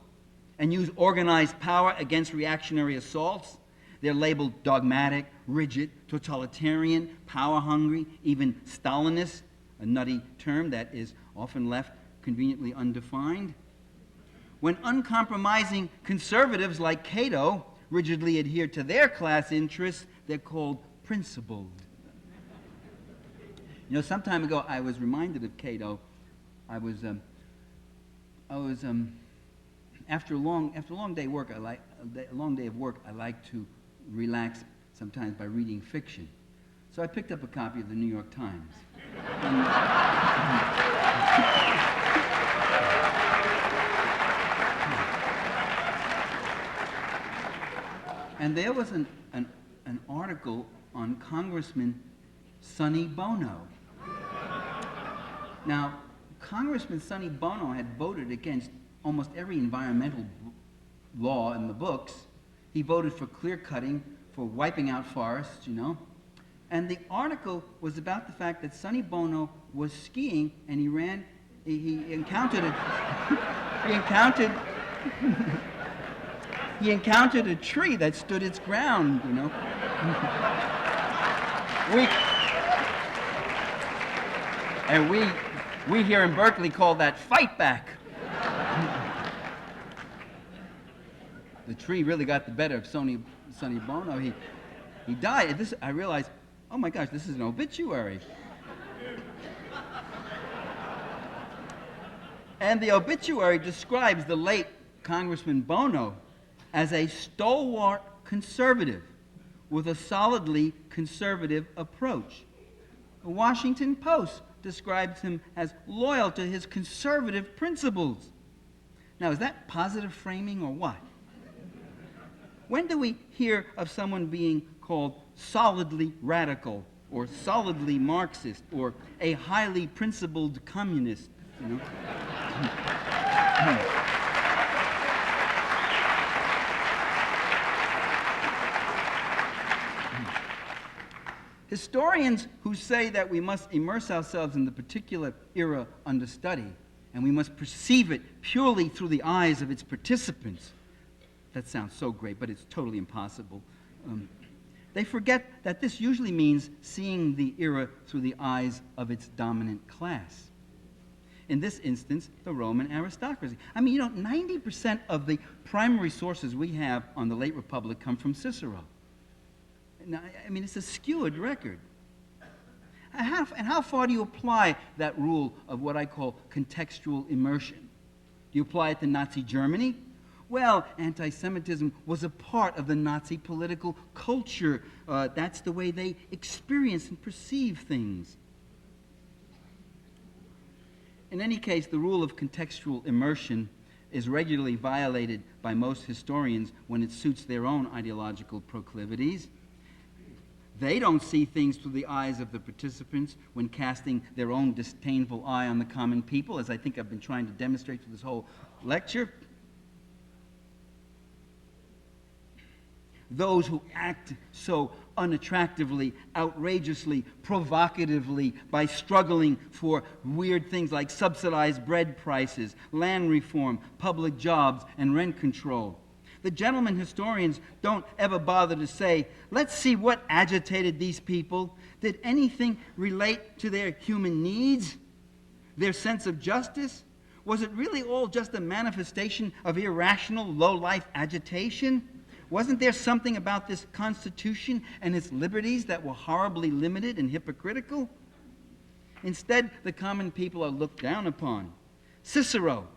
and use organized power against reactionary assaults, they're labeled dogmatic, rigid, totalitarian, power-hungry, even Stalinist, a nutty term that is often left conveniently undefined. When uncompromising conservatives like Cato rigidly adhere to their class interests, they're called principled. Some time ago I was reminded of Cato. After a long day of work, I like to relax sometimes by reading fiction. So I picked up a copy of the New York Times. And there was an article on Congressman Sonny Bono. Now, Congressman Sonny Bono had voted against almost every environmental law in the books. He voted for clear-cutting, for wiping out forests, And the article was about the fact that Sonny Bono was skiing and he encountered a tree that stood its ground, We here in Berkeley call that fight back. The tree really got the better of Sonny Bono. He died. I realized, oh my gosh, this is an obituary. And the obituary describes the late Congressman Bono as a stalwart conservative with a solidly conservative approach. The Washington Post describes him as loyal to his conservative principles. Now, is that positive framing or what? When do we hear of someone being called solidly radical or solidly Marxist or a highly principled communist? You know? Historians who say that we must immerse ourselves in the particular era under study and we must perceive it purely through the eyes of its participants, that sounds so great, but it's totally impossible. They forget that this usually means seeing the era through the eyes of its dominant class. In this instance, the Roman aristocracy. I mean, 90% of the primary sources we have on the late Republic come from Cicero. Now, I mean, it's a skewed record. And how far do you apply that rule of what I call contextual immersion? Do you apply it to Nazi Germany? Well, anti-Semitism was a part of the Nazi political culture. That's the way they experience and perceive things. In any case, the rule of contextual immersion is regularly violated by most historians when it suits their own ideological proclivities. They don't see things through the eyes of the participants when casting their own disdainful eye on the common people, as I think I've been trying to demonstrate through this whole lecture. Those who act so unattractively, outrageously, provocatively by struggling for weird things like subsidized bread prices, land reform, public jobs, and rent control. The gentlemen historians don't ever bother to say, let's see what agitated these people. Did anything relate to their human needs? Their sense of justice? Was it really all just a manifestation of irrational, low-life agitation? Wasn't there something about this Constitution and its liberties that were horribly limited and hypocritical? Instead, the common people are looked down upon. Cicero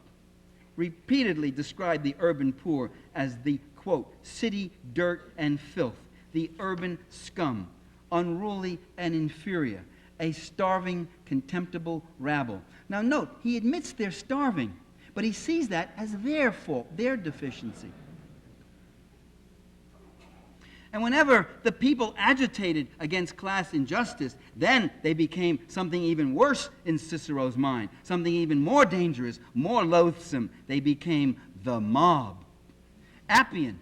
repeatedly described the urban poor as the, quote, city dirt and filth, the urban scum, unruly and inferior, a starving, contemptible rabble. Now note, he admits they're starving, but he sees that as their fault, their deficiency. And whenever the people agitated against class injustice, then they became something even worse in Cicero's mind, something even more dangerous, more loathsome. They became the mob. Appian,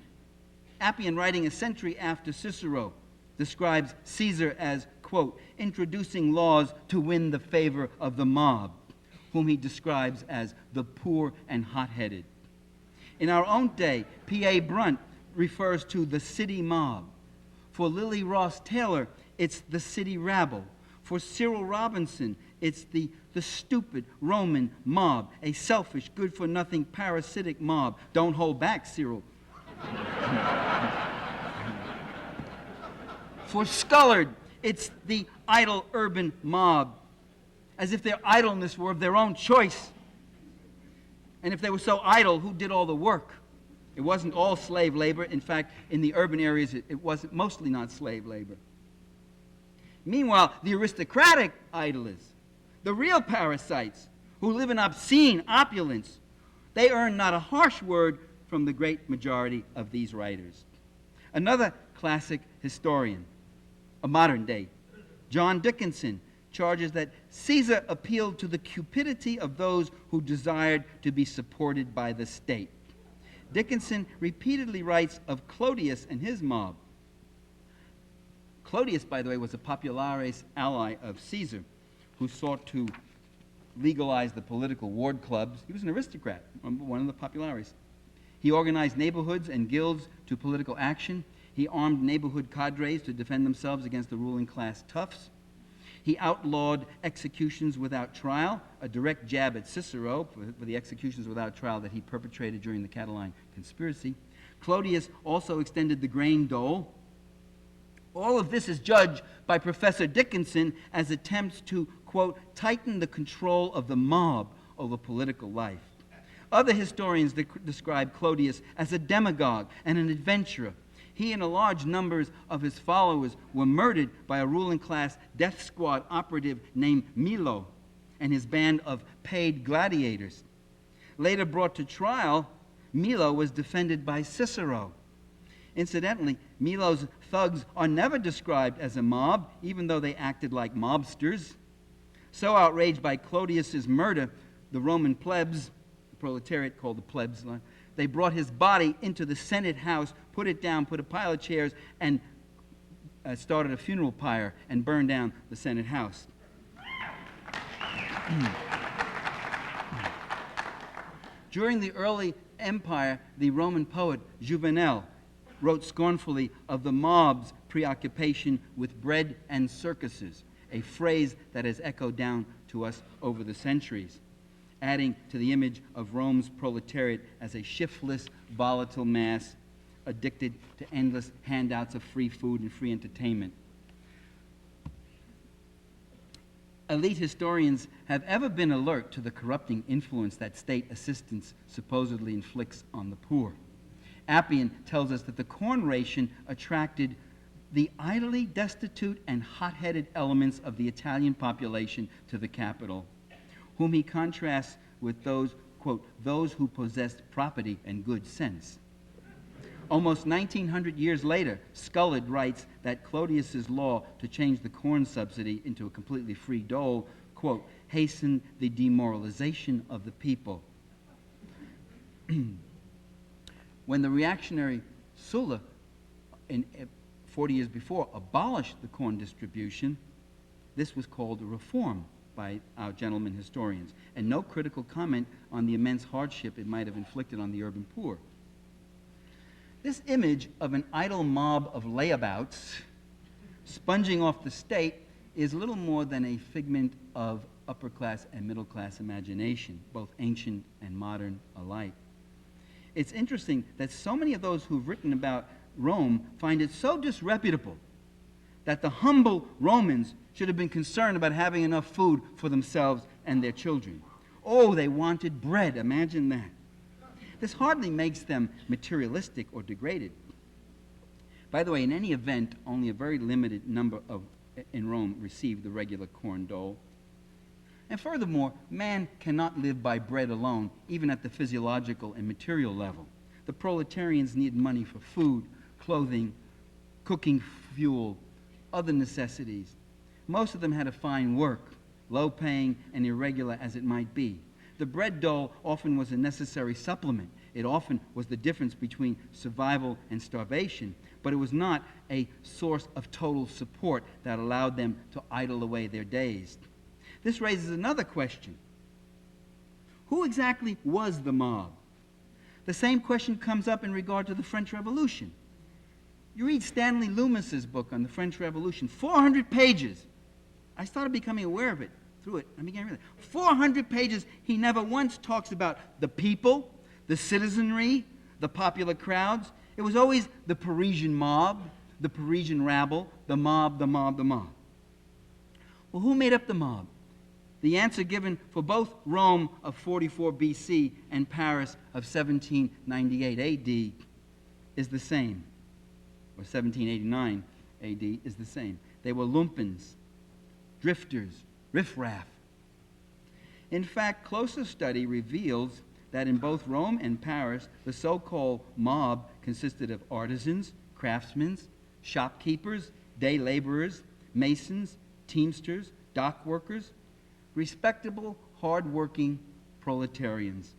writing a century after Cicero, describes Caesar as, quote, introducing laws to win the favor of the mob, whom he describes as the poor and hot-headed. In our own day, P.A. Brunt refers to the city mob. For Lily Ross Taylor, it's the city rabble. For Cyril Robinson, it's the stupid Roman mob, a selfish, good-for-nothing, parasitic mob. Don't hold back, Cyril. For Scullard, it's the idle urban mob, as if their idleness were of their own choice. And if they were so idle, who did all the work? It wasn't all slave labor. In fact, in the urban areas, it wasn't mostly not slave labor. Meanwhile, the aristocratic idlers, the real parasites who live in obscene opulence, they earn not a harsh word from the great majority of these writers. Another classic historian, a modern day, John Dickinson, charges that Caesar appealed to the cupidity of those who desired to be supported by the state. Dickinson repeatedly writes of Clodius and his mob. Clodius, by the way, was a populares ally of Caesar who sought to legalize the political ward clubs. He was an aristocrat, one of the populares. He organized neighborhoods and guilds to political action. He armed neighborhood cadres to defend themselves against the ruling class toughs. He outlawed executions without trial, a direct jab at Cicero for the executions without trial that he perpetrated during the Catiline conspiracy. Clodius also extended the grain dole. All of this is judged by Professor Dickinson as attempts to, quote, tighten the control of the mob over political life. Other historians describe Clodius as a demagogue and an adventurer. He and a large number of his followers were murdered by a ruling class death squad operative named Milo and his band of paid gladiators. Later brought to trial, Milo was defended by Cicero. Incidentally, Milo's thugs are never described as a mob, even though they acted like mobsters. So outraged by Clodius's murder, the Roman plebs, the proletariat called the plebs, they brought his body into the Senate house, put it down, put a pile of chairs, and started a funeral pyre and burned down the Senate house. During the early empire, the Roman poet Juvenal wrote scornfully of the mob's preoccupation with bread and circuses, a phrase that has echoed down to us over the centuries, adding to the image of Rome's proletariat as a shiftless, volatile mass addicted to endless handouts of free food and free entertainment. Elite historians have ever been alert to the corrupting influence that state assistance supposedly inflicts on the poor. Appian tells us that the corn ration attracted the idly destitute and hot-headed elements of the Italian population to the capital, whom he contrasts with those, quote, those who possessed property and good sense. Almost 1900 years later, Scullard writes that Clodius's law to change the corn subsidy into a completely free dole, quote, hastened the demoralization of the people. When the reactionary Sulla, 40 years before, abolished the corn distribution, this was called a reform by our gentlemen historians, and no critical comment on the immense hardship it might have inflicted on the urban poor. This image of an idle mob of layabouts sponging off the state is little more than a figment of upper-class and middle-class imagination, both ancient and modern alike. It's interesting that so many of those who've written about Rome find it so disreputable that the humble Romans should have been concerned about having enough food for themselves and their children. Oh, they wanted bread. Imagine that. This hardly makes them materialistic or degraded. By the way, in any event, only a very limited number in Rome received the regular corn dole. And furthermore, man cannot live by bread alone, even at the physiological and material level. The proletarians need money for food, clothing, cooking fuel, other necessities. Most of them had to find work, low-paying and irregular as it might be. The bread dole often was a necessary supplement. It often was the difference between survival and starvation, but it was not a source of total support that allowed them to idle away their days. This raises another question. Who exactly was the mob? The same question comes up in regard to the French Revolution. You read Stanley Loomis's book on the French Revolution, 400 pages. I started becoming aware of it through it. I began reading it. 400 pages. He never once talks about the people, the citizenry, the popular crowds. It was always the Parisian mob, the Parisian rabble, the mob, the mob, the mob. Well, who made up the mob? The answer given for both Rome of 44 BC and Paris of 1798 AD is the same, or 1789 AD is the same. They were lumpens, drifters, riffraff. In fact, closer study reveals that in both Rome and Paris, the so-called mob consisted of artisans, craftsmen, shopkeepers, day laborers, masons, teamsters, dock workers, respectable, hard-working proletarians.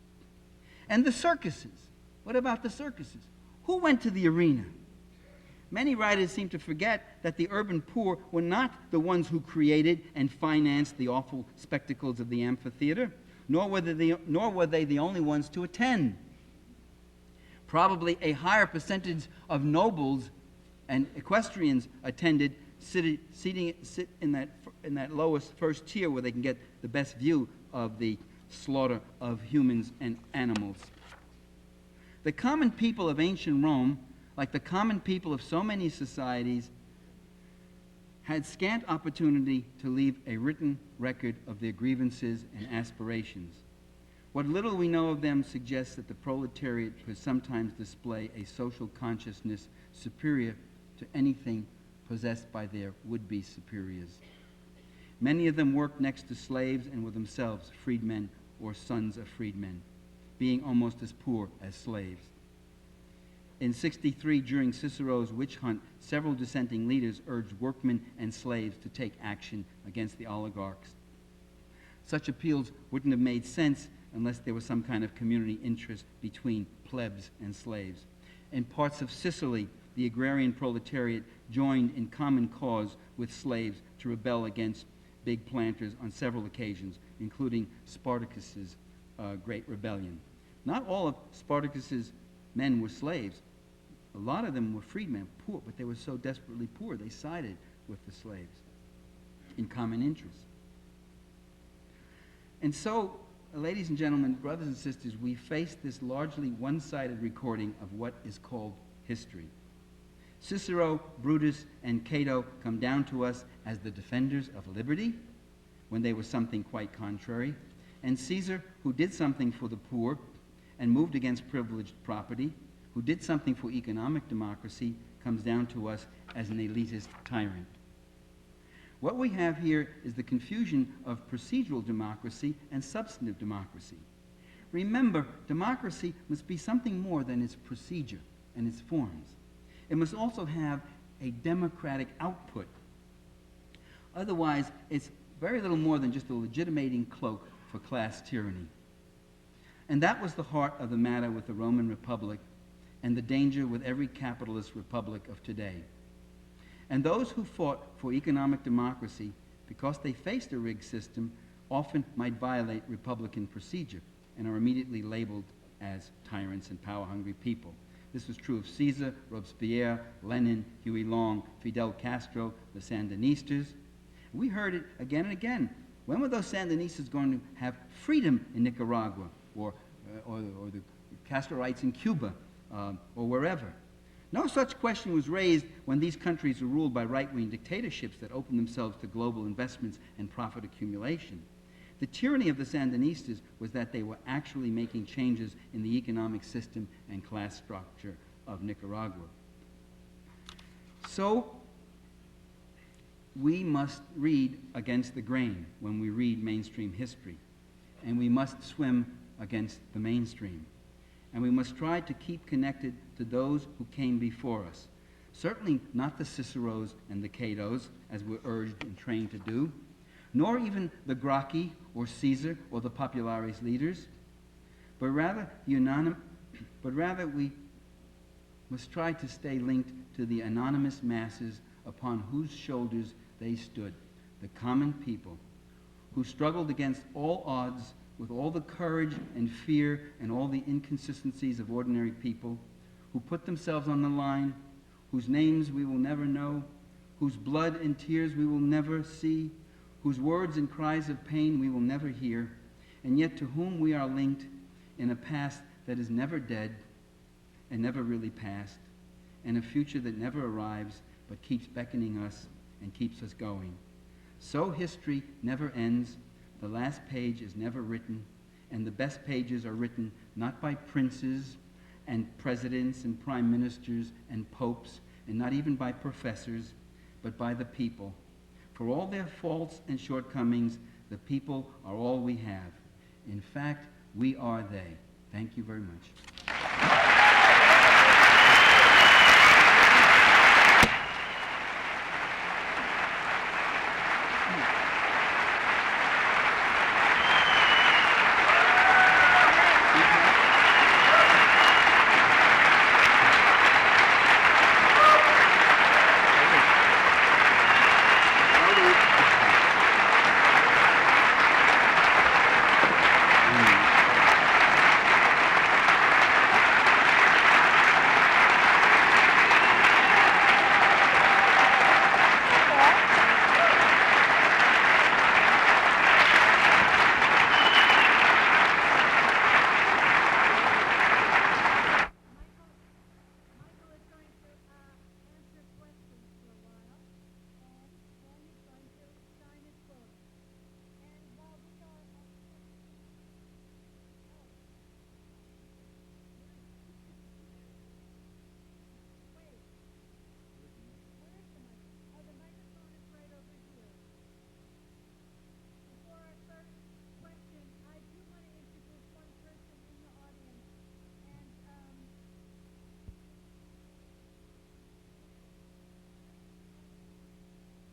And the circuses. What about the circuses? Who went to the arena? Many writers seem to forget that the urban poor were not the ones who created and financed the awful spectacles of the amphitheater, nor were they the only ones to attend. Probably a higher percentage of nobles and equestrians attended, sit in that lowest first tier where they can get the best view of the slaughter of humans and animals. The common people of ancient Rome, like the common people of so many societies, had scant opportunity to leave a written record of their grievances and aspirations. What little we know of them suggests that the proletariat could sometimes display a social consciousness superior to anything possessed by their would-be superiors. Many of them worked next to slaves and were themselves freedmen or sons of freedmen, being almost as poor as slaves. In 63, during Cicero's witch hunt, several dissenting leaders urged workmen and slaves to take action against the oligarchs. Such appeals wouldn't have made sense unless there was some kind of community interest between plebs and slaves. In parts of Sicily, the agrarian proletariat joined in common cause with slaves to rebel against big planters on several occasions, including Spartacus's Great Rebellion. Not all of Spartacus's men were slaves. A lot of them were freedmen, poor, but they were so desperately poor they sided with the slaves in common interest. And so, ladies and gentlemen, brothers and sisters, we face this largely one-sided recording of what is called history. Cicero, Brutus, and Cato come down to us as the defenders of liberty, when they were something quite contrary, and Caesar, who did something for the poor and moved against privileged property, who did something for economic democracy, comes down to us as an elitist tyrant. What we have here is the confusion of procedural democracy and substantive democracy. Remember, democracy must be something more than its procedure and its forms. It must also have a democratic output. Otherwise, it's very little more than just a legitimating cloak for class tyranny. And that was the heart of the matter with the Roman Republic and the danger with every capitalist republic of today. And those who fought for economic democracy, because they faced a rigged system, often might violate republican procedure and are immediately labeled as tyrants and power-hungry people. This was true of Caesar, Robespierre, Lenin, Huey Long, Fidel Castro, the Sandinistas. We heard it again and again. When were those Sandinistas going to have freedom in Nicaragua or the Castroites in Cuba or wherever? No such question was raised when these countries were ruled by right-wing dictatorships that opened themselves to global investments and profit accumulation. The tyranny of the Sandinistas was that they were actually making changes in the economic system and class structure of Nicaragua. So, we must read against the grain when we read mainstream history, and we must swim against the mainstream. And we must try to keep connected to those who came before us. Certainly not the Ciceros and the Catos, as we're urged and trained to do, nor even the Gracchi or Caesar or the Popularis leaders, but rather we must try to stay linked to the anonymous masses upon whose shoulders they stood, the common people, who struggled against all odds with all the courage and fear and all the inconsistencies of ordinary people, who put themselves on the line, whose names we will never know, whose blood and tears we will never see, whose words and cries of pain we will never hear, and yet to whom we are linked in a past that is never dead and never really past, and a future that never arrives but keeps beckoning us and keeps us going. So history never ends, the last page is never written, and the best pages are written not by princes and presidents and prime ministers and popes, and not even by professors, but by the people. For all their faults and shortcomings, the people are all we have. In fact, we are they. Thank you very much.